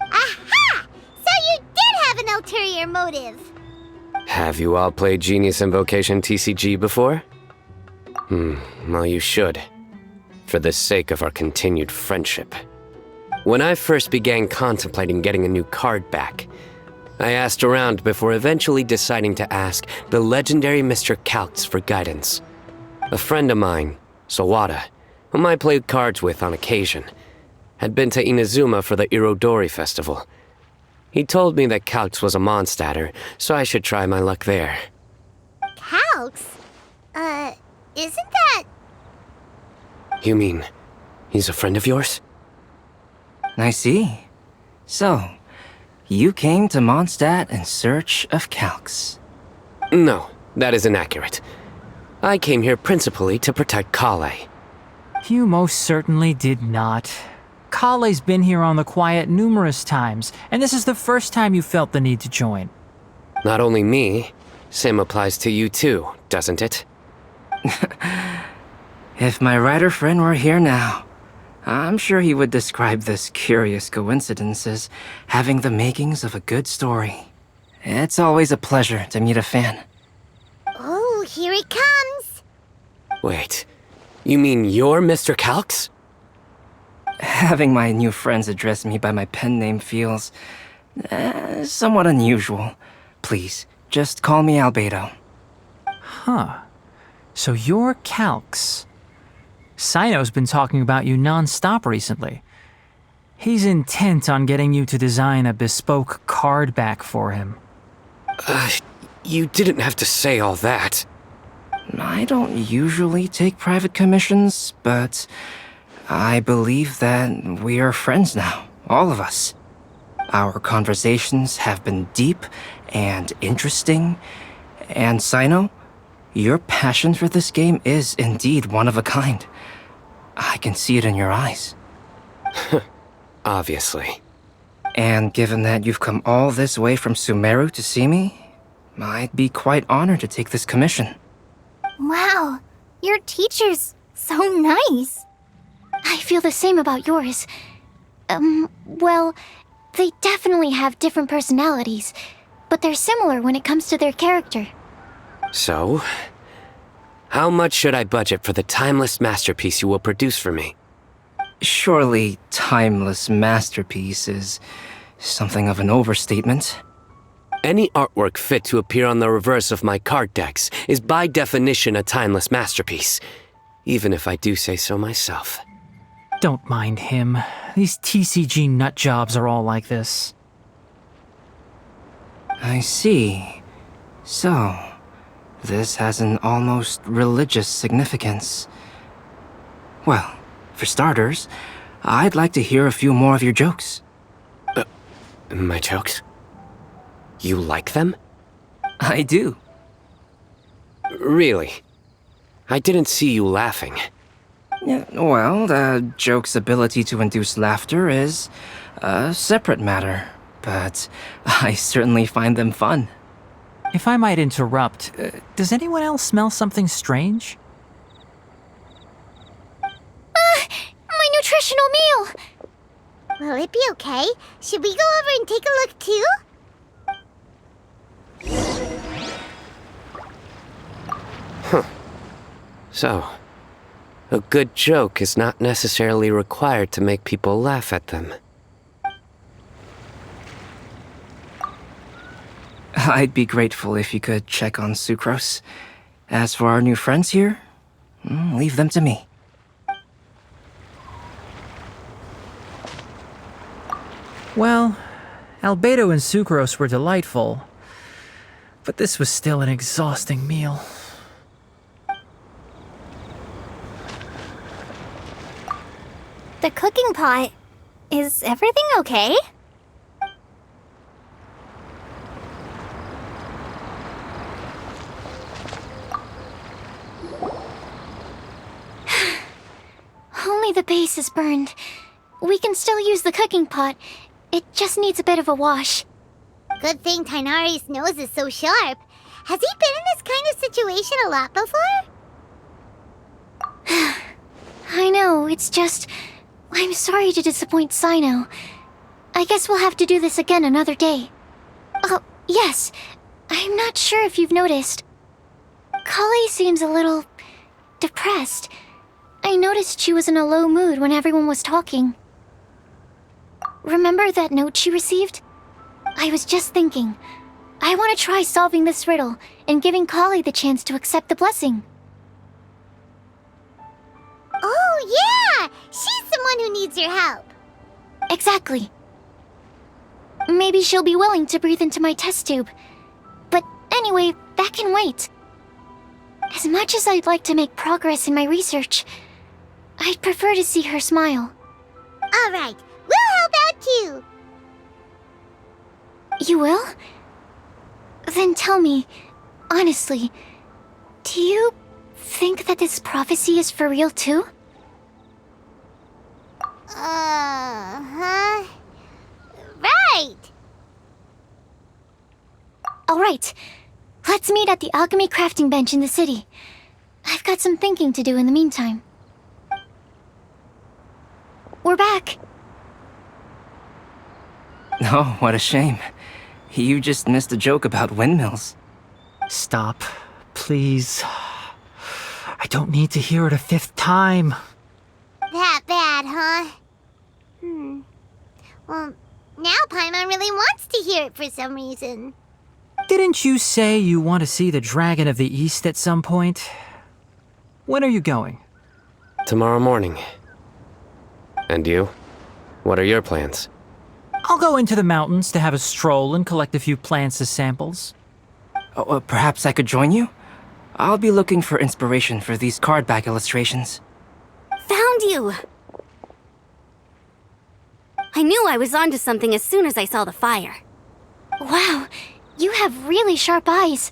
S2: Aha! So you did have an ulterior motive.
S11: Have you all played Genius Invocation TCG before? Well, you should. For the sake of our continued friendship. When I first began contemplating getting a new card back, I asked around before eventually deciding to ask the legendary Mr. Calx for guidance. A friend of mine, Sawada, whom I played cards with on occasion, had been to Inazuma for the Irodori festival. He told me that Calx was a Mondstadter, so I should try my luck there.
S2: Calx? Isn't that...
S11: You mean, he's a friend of yours?
S13: I see. So, you came to Mondstadt in search of Calx.
S11: No, that is inaccurate. I came here principally to protect Kale.
S12: You most certainly did not. Kale's been here on the quiet numerous times, and this is the first time you felt the need to join.
S11: Not only me, same applies to you too, doesn't it?
S13: If my writer friend were here now, I'm sure he would describe this curious coincidence as having the makings of a good story. It's always a pleasure to meet a fan.
S2: Oh, here he comes.
S11: Wait, you mean you're Mr. Calx?
S13: Having my new friends address me by my pen name feels somewhat unusual. Please, just call me Albedo.
S12: Huh. So you're Calx. Sino's been talking about you non-stop recently. He's intent on getting you to design a bespoke card back for him.
S11: You didn't have to say all that.
S13: I don't usually take private commissions, but I believe that we are friends now, all of us. Our conversations have been deep and interesting, and Sino, your passion for this game is indeed one of a kind. I can see it in your eyes.
S11: Obviously.
S13: And given that you've come all this way from Sumeru to see me, I'd be quite honored to take this commission.
S7: Wow, your teacher's so nice.
S6: I feel the same about yours. Well, they definitely have different personalities, but they're similar when it comes to their character.
S11: So, how much should I budget for the timeless masterpiece you will produce for me?
S13: Surely, timeless masterpiece is something of an overstatement.
S11: Any artwork fit to appear on the reverse of my card decks is by definition a timeless masterpiece, even if I do say so myself.
S12: Don't mind him. These TCG nut jobs are all like this.
S13: I see. So, this has an almost religious significance. Well, for starters, I'd like to hear a few more of your jokes.
S11: My jokes? You like them?
S13: I do.
S11: Really? I didn't see you laughing.
S13: Yeah, well, the joke's ability to induce laughter is A separate matter, but I certainly find them fun.
S12: If I might interrupt, does anyone else smell something strange?
S6: My nutritional meal!
S2: Will it be okay? Should we go over and take a look too?
S11: So, a good joke is not necessarily required to make people laugh at them.
S13: I'd be grateful if you could check on Sucrose. As for our new friends here, leave them to me.
S12: Well, Albedo and Sucrose were delightful, but this was still an exhausting meal.
S7: The cooking pot. Is everything okay?
S6: Only the base is burned. We can still use the cooking pot. It just needs a bit of a wash.
S2: Good thing Tainari's nose is so sharp. Has he been in this kind of situation a lot before?
S6: I know, it's just... I'm sorry to disappoint Sino. I guess we'll have to do this again another day. Oh, yes. I'm not sure if you've noticed. Kale seems a little... depressed. I noticed she was in a low mood when everyone was talking. Remember that note she received? I was just thinking. I want to try solving this riddle and giving Kale the chance to accept the blessing.
S2: Oh, yeah! She's someone who needs your help.
S6: Exactly. Maybe she'll be willing to breathe into my test tube. But anyway, that can wait. As much as I'd like to make progress in my research, I'd prefer to see her smile.
S2: All right, we'll help out too.
S6: You will? Then tell me, honestly, do you think that this prophecy is for real too?
S2: Uh-huh. Right!
S6: Alright, let's meet at the alchemy crafting bench in the city. I've got some thinking to do in the meantime. We're back.
S13: Oh, what a shame. You just missed a joke about windmills.
S12: Stop, please. I don't need to hear it a fifth time.
S2: That bad, huh? Well, now Paimon really wants to hear it for some reason.
S12: Didn't you say you want to see the Dragon of the East at some point? When are you going?
S11: Tomorrow morning. And you? What are your plans?
S12: I'll go into the mountains to have a stroll and collect a few plants as samples.
S13: Oh, perhaps I could join you? I'll be looking for inspiration for these card back illustrations.
S8: Found you! I knew I was onto something as soon as I saw the fire.
S6: Wow, you have really sharp eyes.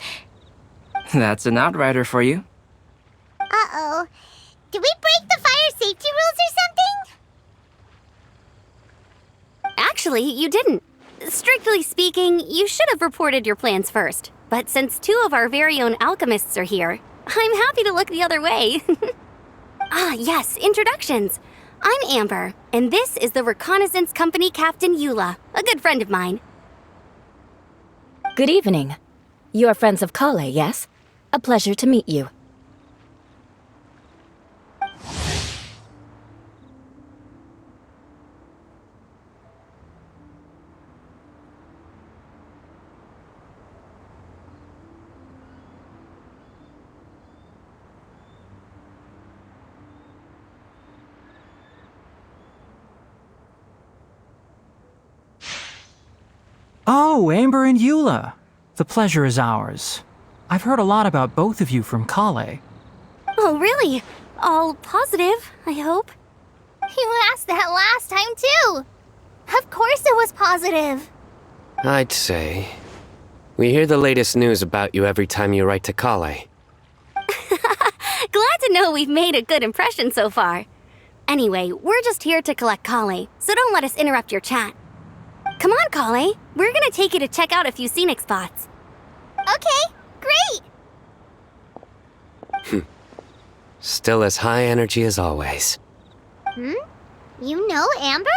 S13: That's an outrider for you.
S2: Uh-oh. Did we break the fire safety rules or something?
S8: Actually, you didn't. Strictly speaking, you should have reported your plans first. But since two of our very own alchemists are here, I'm happy to look the other way. Ah, yes, introductions. I'm Amber, and this is the Reconnaissance Company Captain Eula, a good friend of mine.
S5: Good evening. You are friends of Kale, yes? A pleasure to meet you.
S12: Oh, Amber and Eula. The pleasure is ours. I've heard a lot about both of you from Kale.
S8: Oh, really? All positive, I hope.
S7: You asked that last time too. Of course it was positive.
S11: I'd say. We hear the latest news about you every time you write to Kale.
S8: Glad to know we've made a good impression so far. Anyway, we're just here to collect Kale, so don't let us interrupt your chat. Come on, Kale. We're gonna take you to check out a few scenic spots.
S2: Okay, great!
S11: Still as high energy as always.
S2: You know Amber?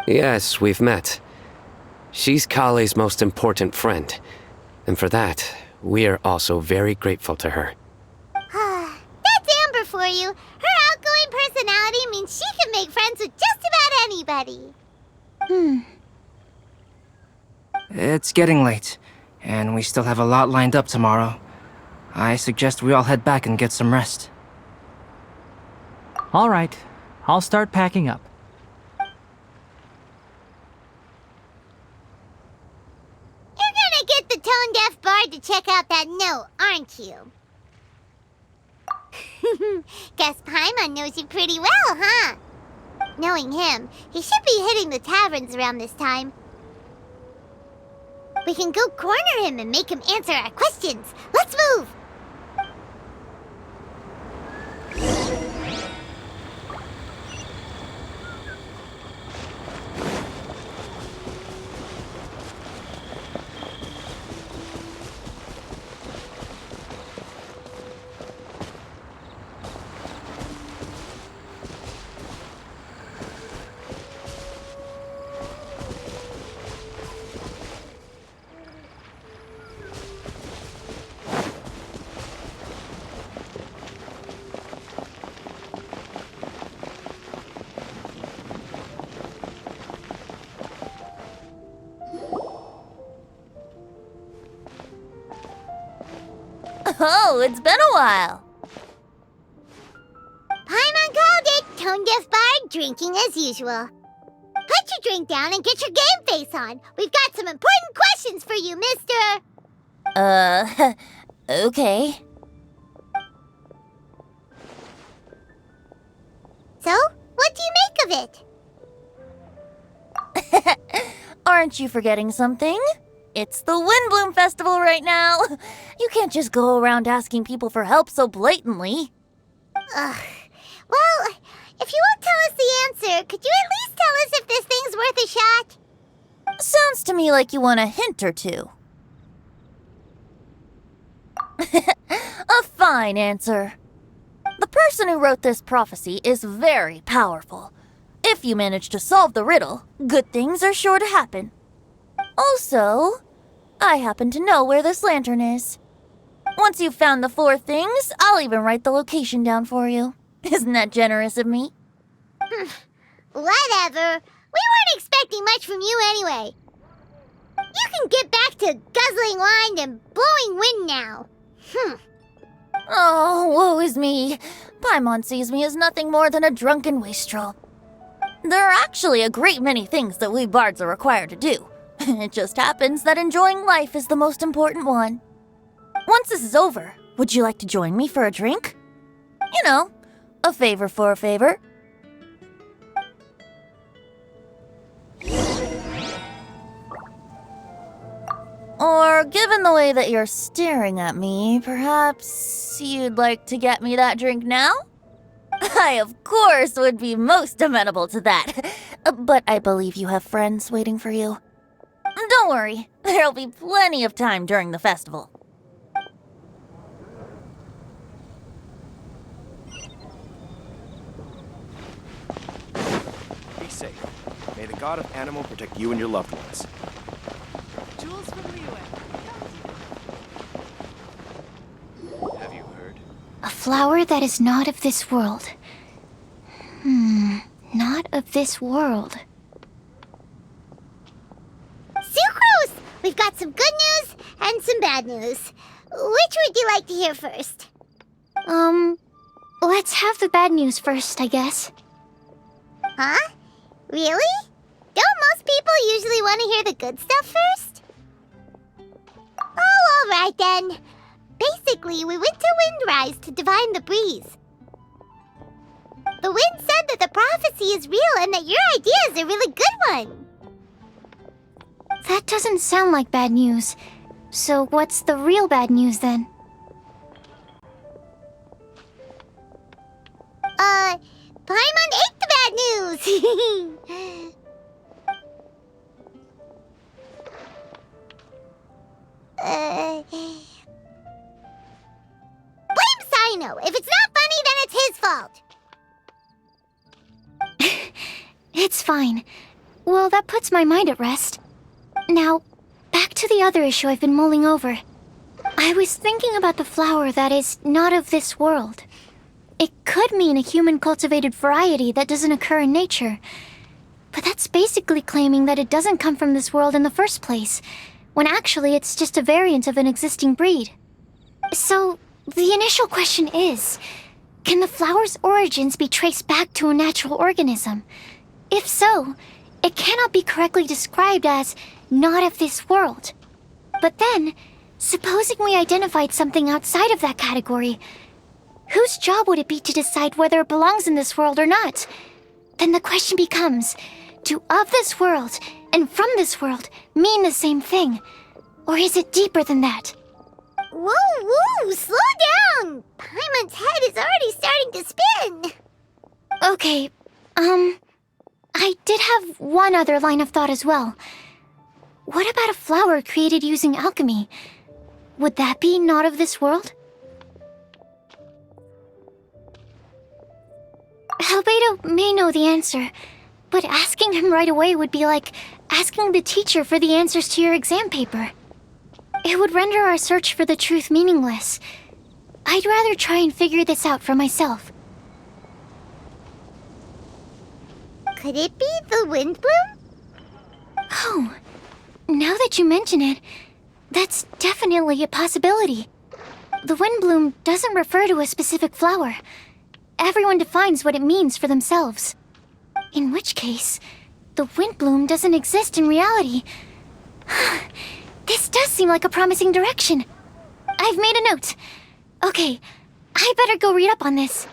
S11: Yes, we've met. She's Kale's most important friend. And for that, we are also very grateful to her.
S2: That's Amber for you. Her outgoing personality means she can make friends with just about anybody.
S13: It's getting late, and we still have a lot lined up tomorrow. I suggest we all head back and get some rest.
S12: All right, I'll start packing up.
S2: You're gonna get the tone-deaf bard to check out that note, aren't you? Guess Paimon knows you pretty well, huh? Knowing him, he should be hitting the taverns around this time. We can go corner him and make him answer our questions. Let's move!
S1: Oh, it's been a while.
S2: Paimon called it! Tone-deaf bard drinking as usual. Put your drink down and get your game face on. We've got some important questions for you, mister!
S1: Okay.
S2: So, what do you make of it?
S1: Aren't you forgetting something? It's the Windbloom Festival right now. You can't just go around asking people for help so blatantly.
S2: Ugh. Well, if you won't tell us the answer, could you at least tell us if this thing's worth a shot?
S1: Sounds to me like you want a hint or two. A fine answer. The person who wrote this prophecy is very powerful. If you manage to solve the riddle, good things are sure to happen. Also, I happen to know where this lantern is. Once you've found the 4 things, I'll even write the location down for you. Isn't that generous of me?
S2: Whatever. We weren't expecting much from you anyway. You can get back to guzzling wine and blowing wind now.
S1: Oh, woe is me. Paimon sees me as nothing more than a drunken wastrel. There are actually a great many things that we bards are required to do. It just happens that enjoying life is the most important one. Once this is over, would you like to join me for a drink? You know, a favor for a favor. Or, given the way that you're staring at me, perhaps you'd like to get me that drink now? I, of course, would be most amenable to that. But I believe you have friends waiting for you. Don't worry, there'll be plenty of time during the festival.
S14: Be safe. May the god of animal protect you and your loved ones.
S3: Jules from the UN. Have you heard?
S6: A flower that is not of this world. Not of this world.
S2: Sucrose! We've got some good news and some bad news. Which would you like to hear first?
S6: Let's have the bad news first, I guess.
S2: Huh? Really? Don't most people usually want to hear the good stuff first? Oh, alright then. Basically, we went to Windrise to divine the breeze. The wind said that the prophecy is real and that your idea is a really good one.
S6: That doesn't sound like bad news. So what's the real bad news then?
S2: Paimon ate the bad news! Blame Sino! If it's not funny, then it's his fault!
S6: It's fine. Well, that puts my mind at rest. Now, back to the other issue I've been mulling over. I was thinking about the flower that is not of this world. It could mean a human-cultivated variety that doesn't occur in nature. But that's basically claiming that it doesn't come from this world in the first place, when actually it's just a variant of an existing breed. So, the initial question is, can the flower's origins be traced back to a natural organism? If so, it cannot be correctly described as not of this world. But then, supposing we identified something outside of that category, whose job would it be to decide whether it belongs in this world or not? Then the question becomes, do of this world and from this world mean the same thing? Or is it deeper than that?
S2: Whoa, slow down! Paimon's head is already starting to spin!
S6: Okay, I did have one other line of thought as well. What about a flower created using alchemy? Would that be not of this world? Albedo may know the answer, but asking him right away would be like asking the teacher for the answers to your exam paper. It would render our search for the truth meaningless. I'd rather try and figure this out for myself.
S2: Could it be the wind bloom?
S6: Oh, now that you mention it, that's definitely a possibility. The wind bloom doesn't refer to a specific flower. Everyone defines what it means for themselves. In which case, the wind bloom doesn't exist in reality. This does seem like a promising direction. I've made a note. Okay, I better go read up on this.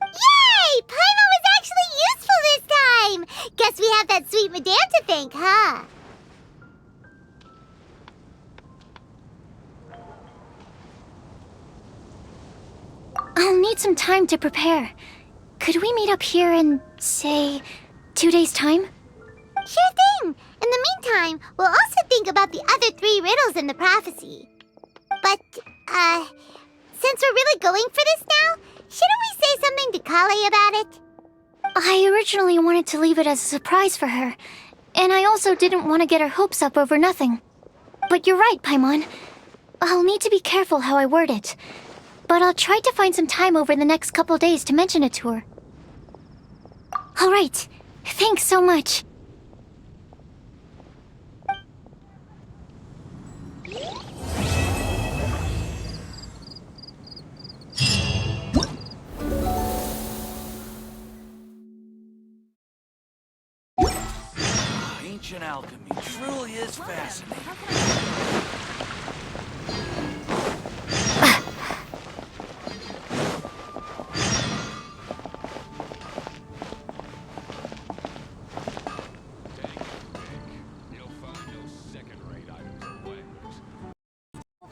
S2: Yay! Paimon was actually useful this time! Guess we have that sweet madame to thank, huh?
S6: I'll need some time to prepare. Could we meet up here in, say, 2 days' time?
S2: Sure thing! In the meantime, we'll also think about the other 3 riddles in the prophecy. But, since we're really going for this now, shouldn't we say something to Kale about it?
S6: I originally wanted to leave it as a surprise for her, and I also didn't want to get her hopes up over nothing. But you're right, Paimon. I'll need to be careful how I word it. But I'll try to find some time over the next couple days to mention it to her. All right. Thanks so much.
S10: Ancient alchemy truly is fascinating.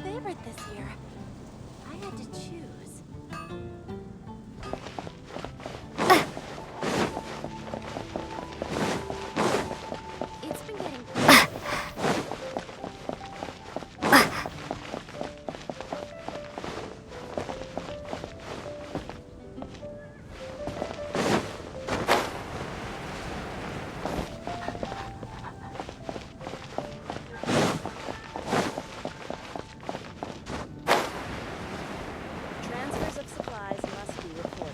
S9: Favorite this year. I had to choose. It's been getting transfers of supplies must be reported.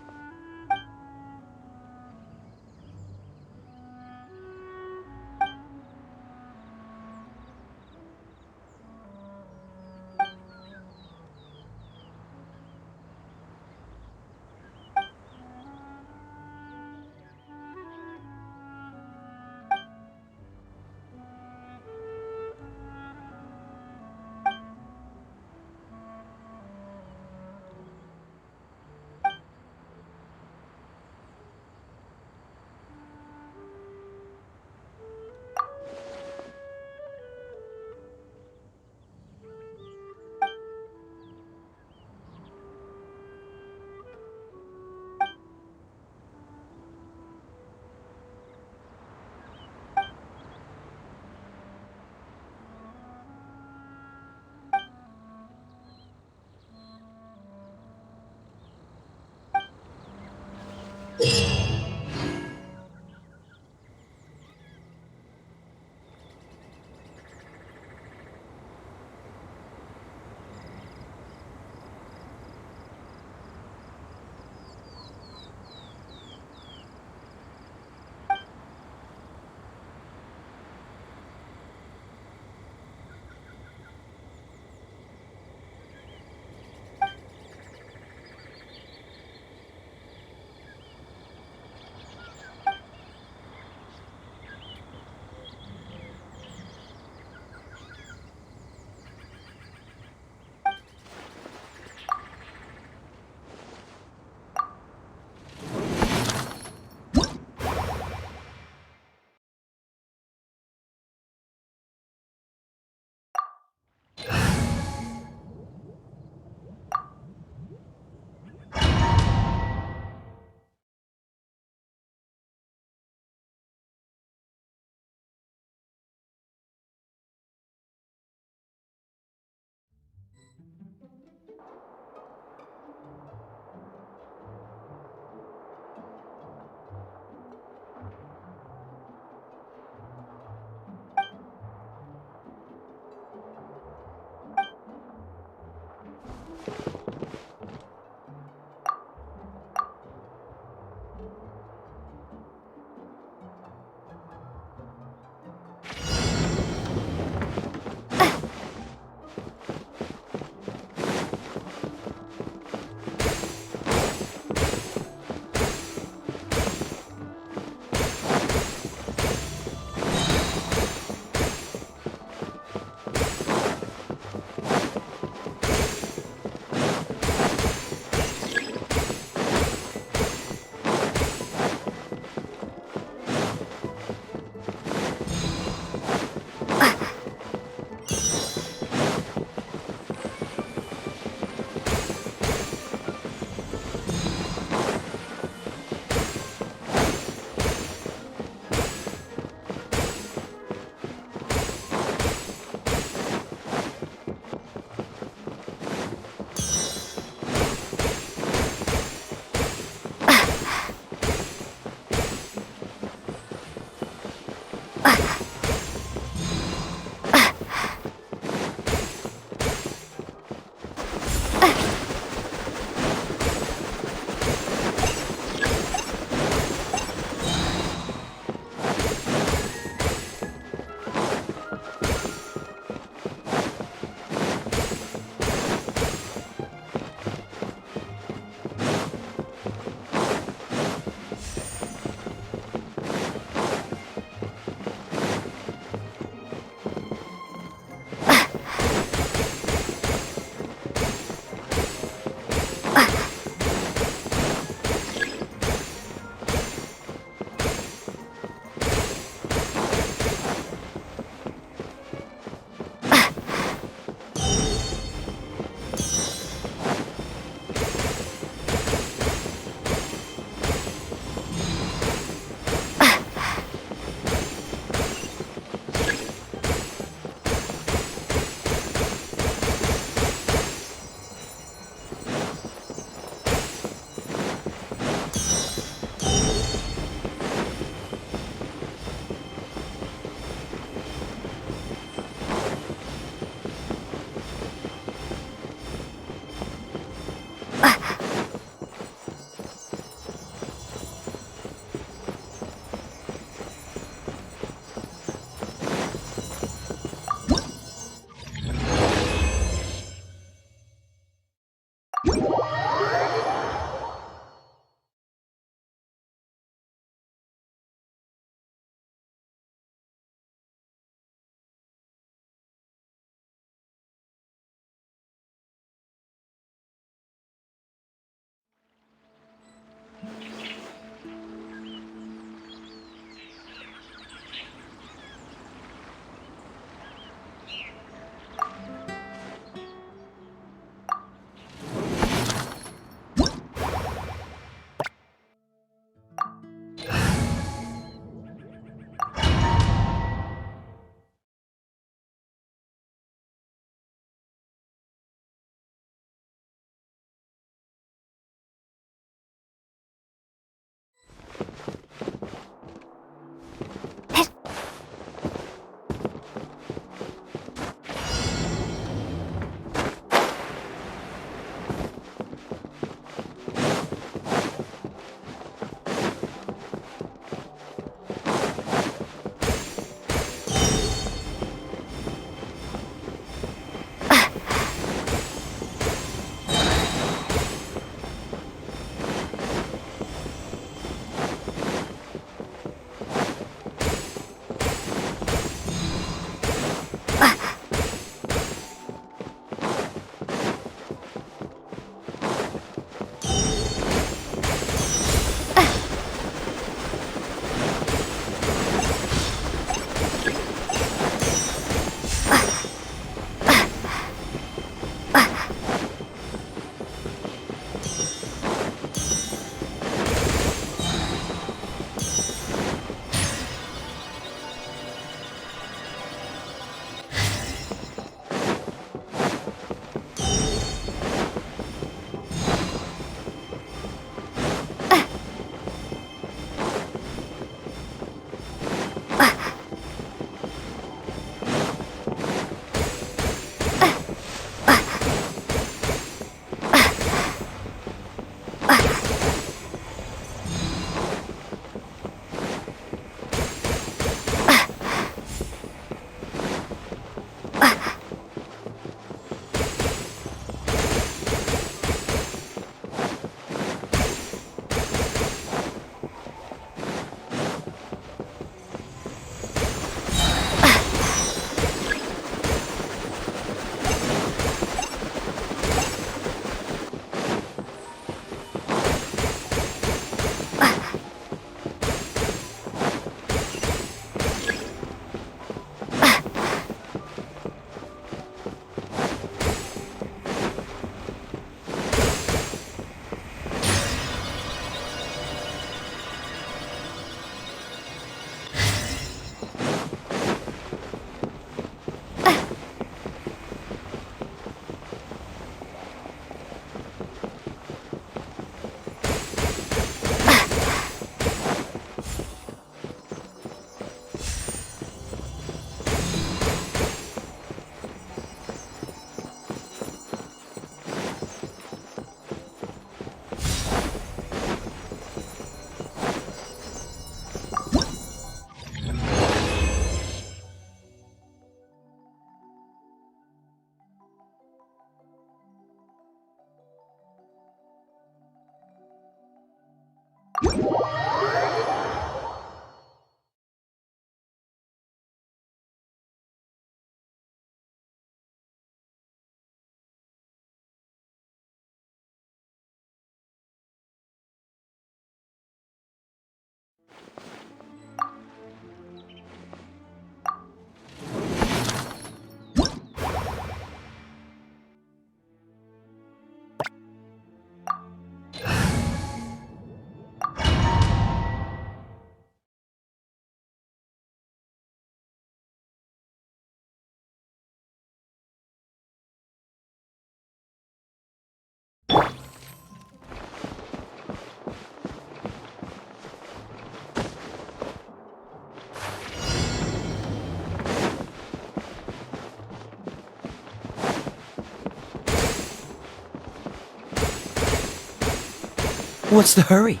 S15: What's the hurry?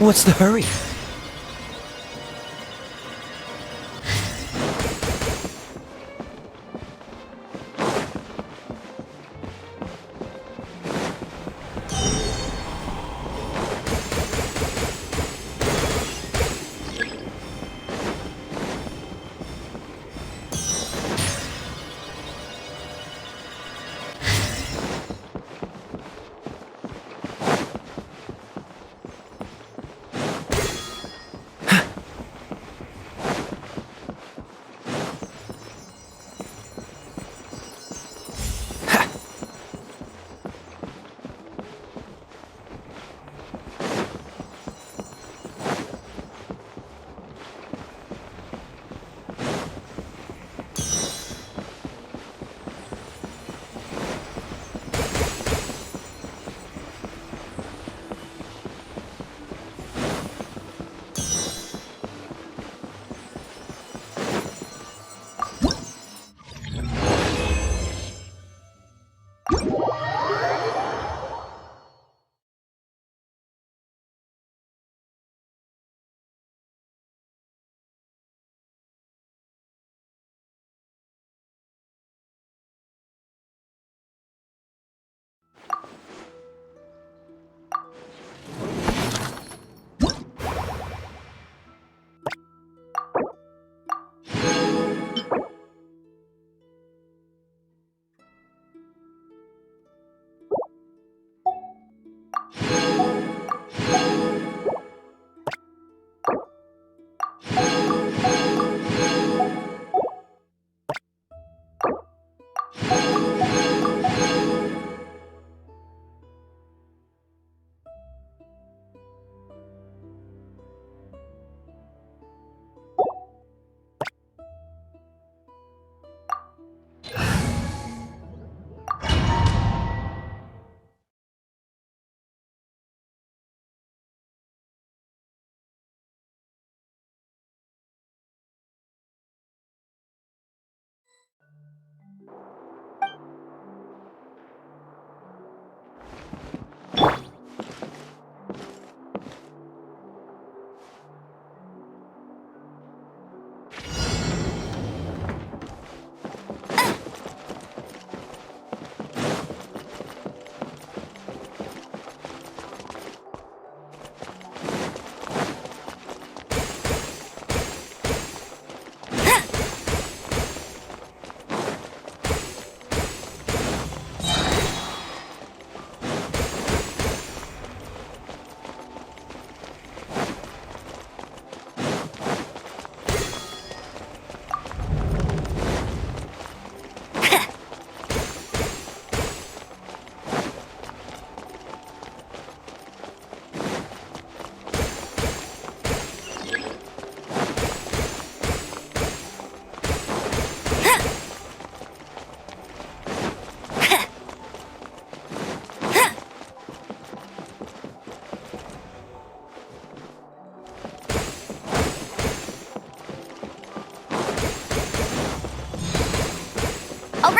S15: What's the hurry?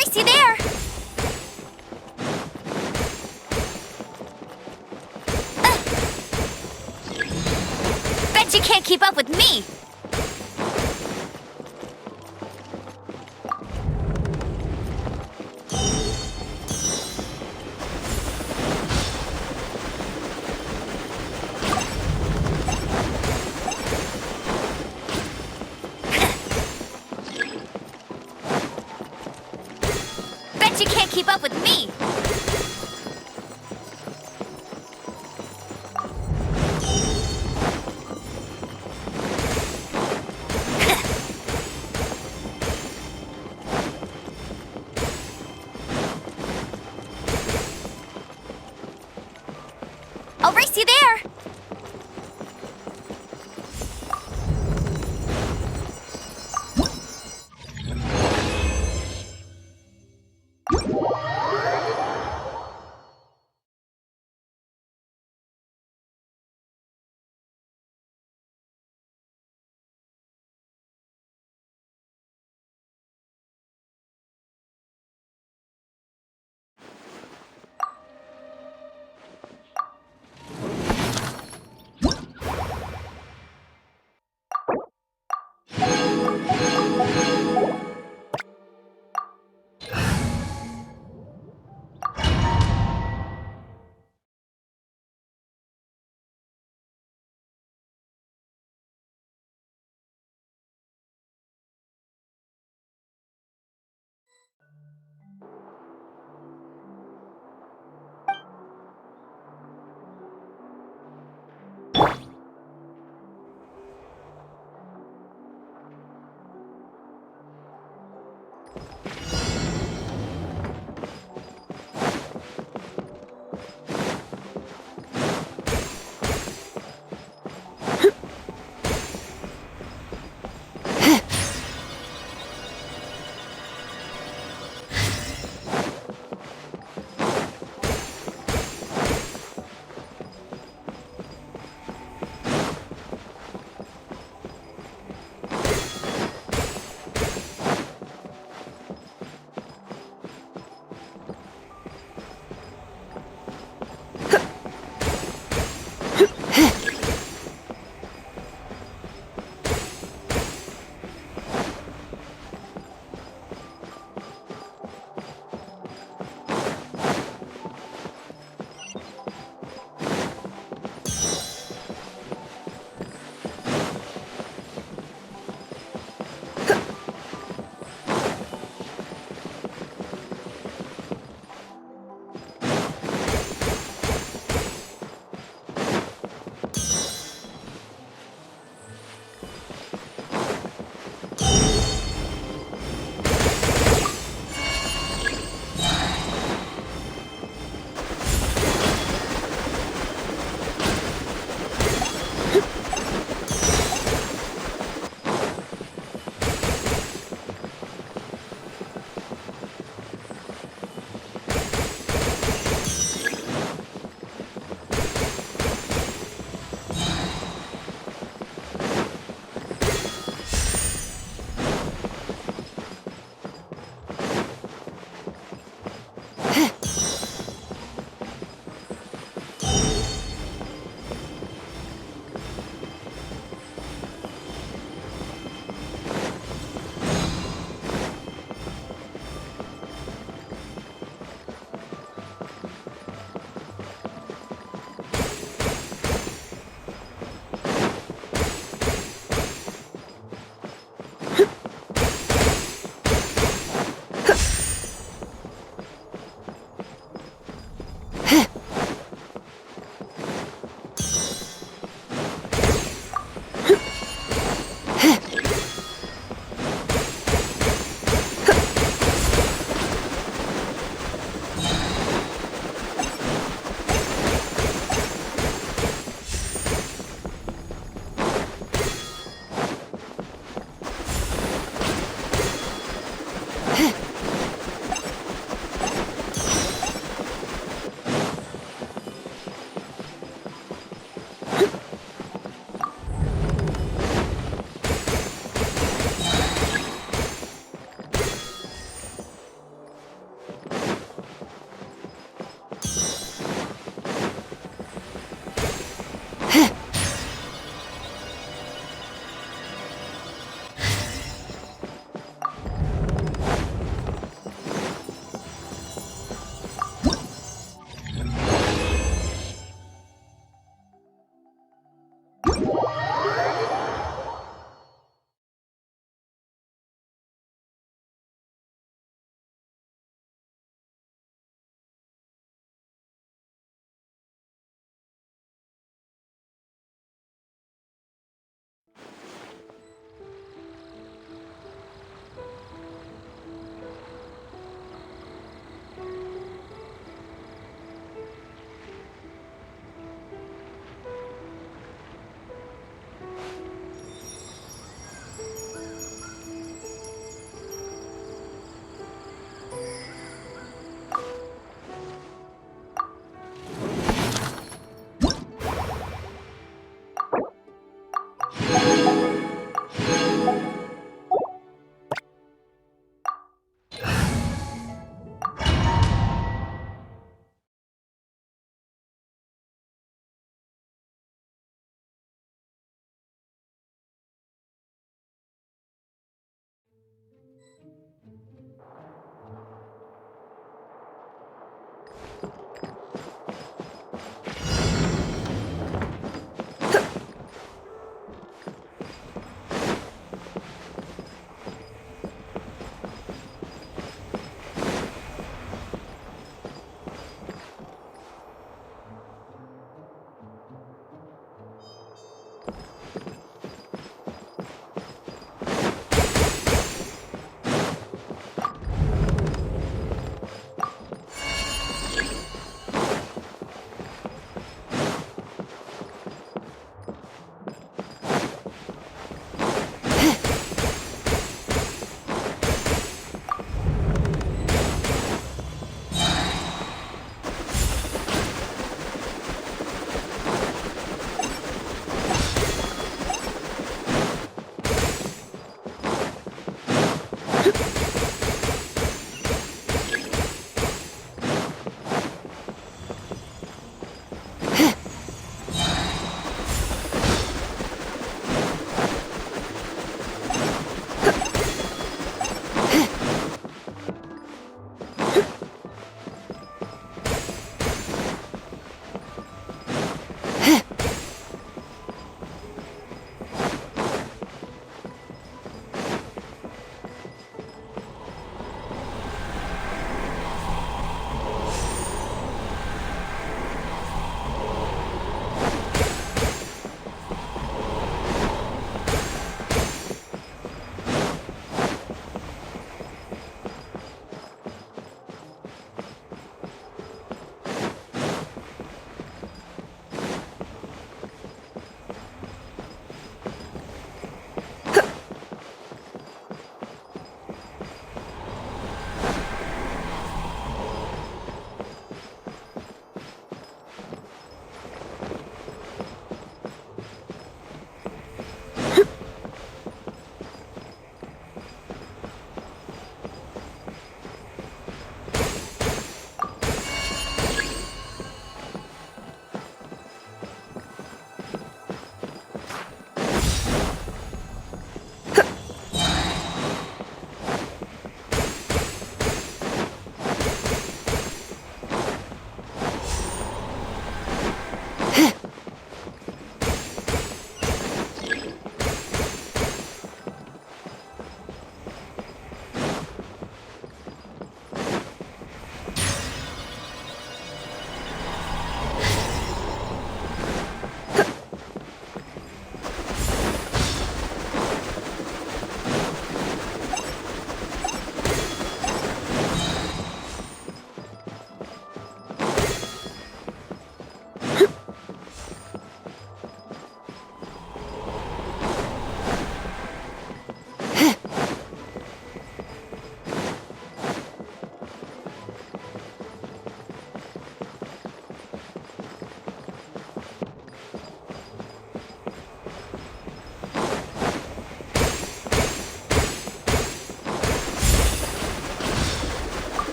S8: race you there! Bet you can't keep up with me! Bet you can't keep up with me! I'll race you there!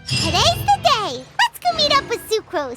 S2: Today's the day! Let's go meet up with Sucrose!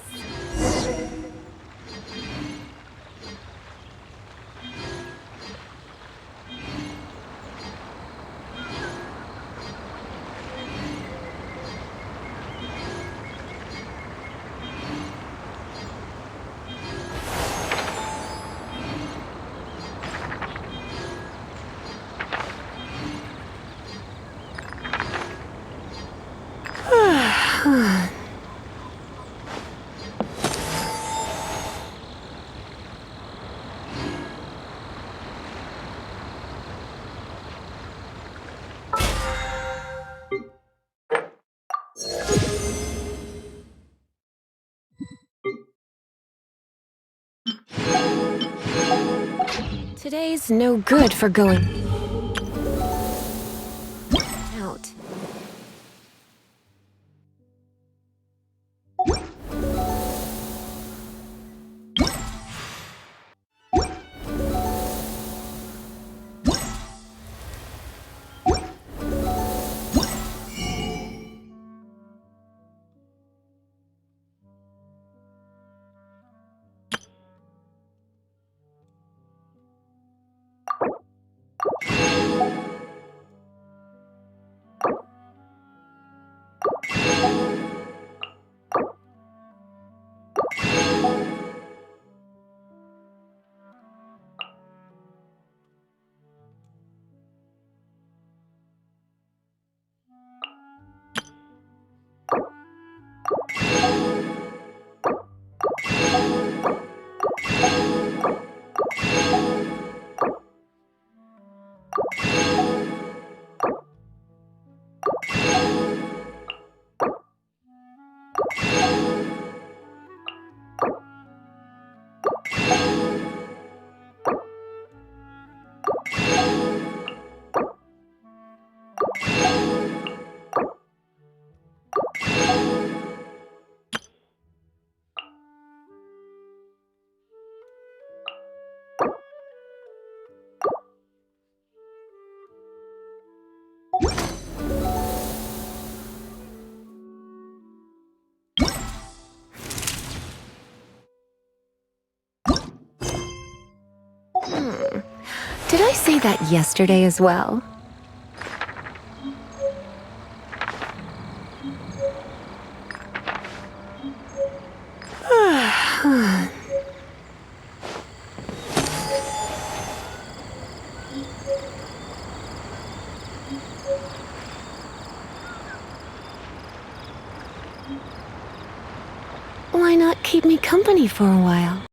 S4: Today's no good for going out. Did I say that yesterday as well? Why not keep me company for a while?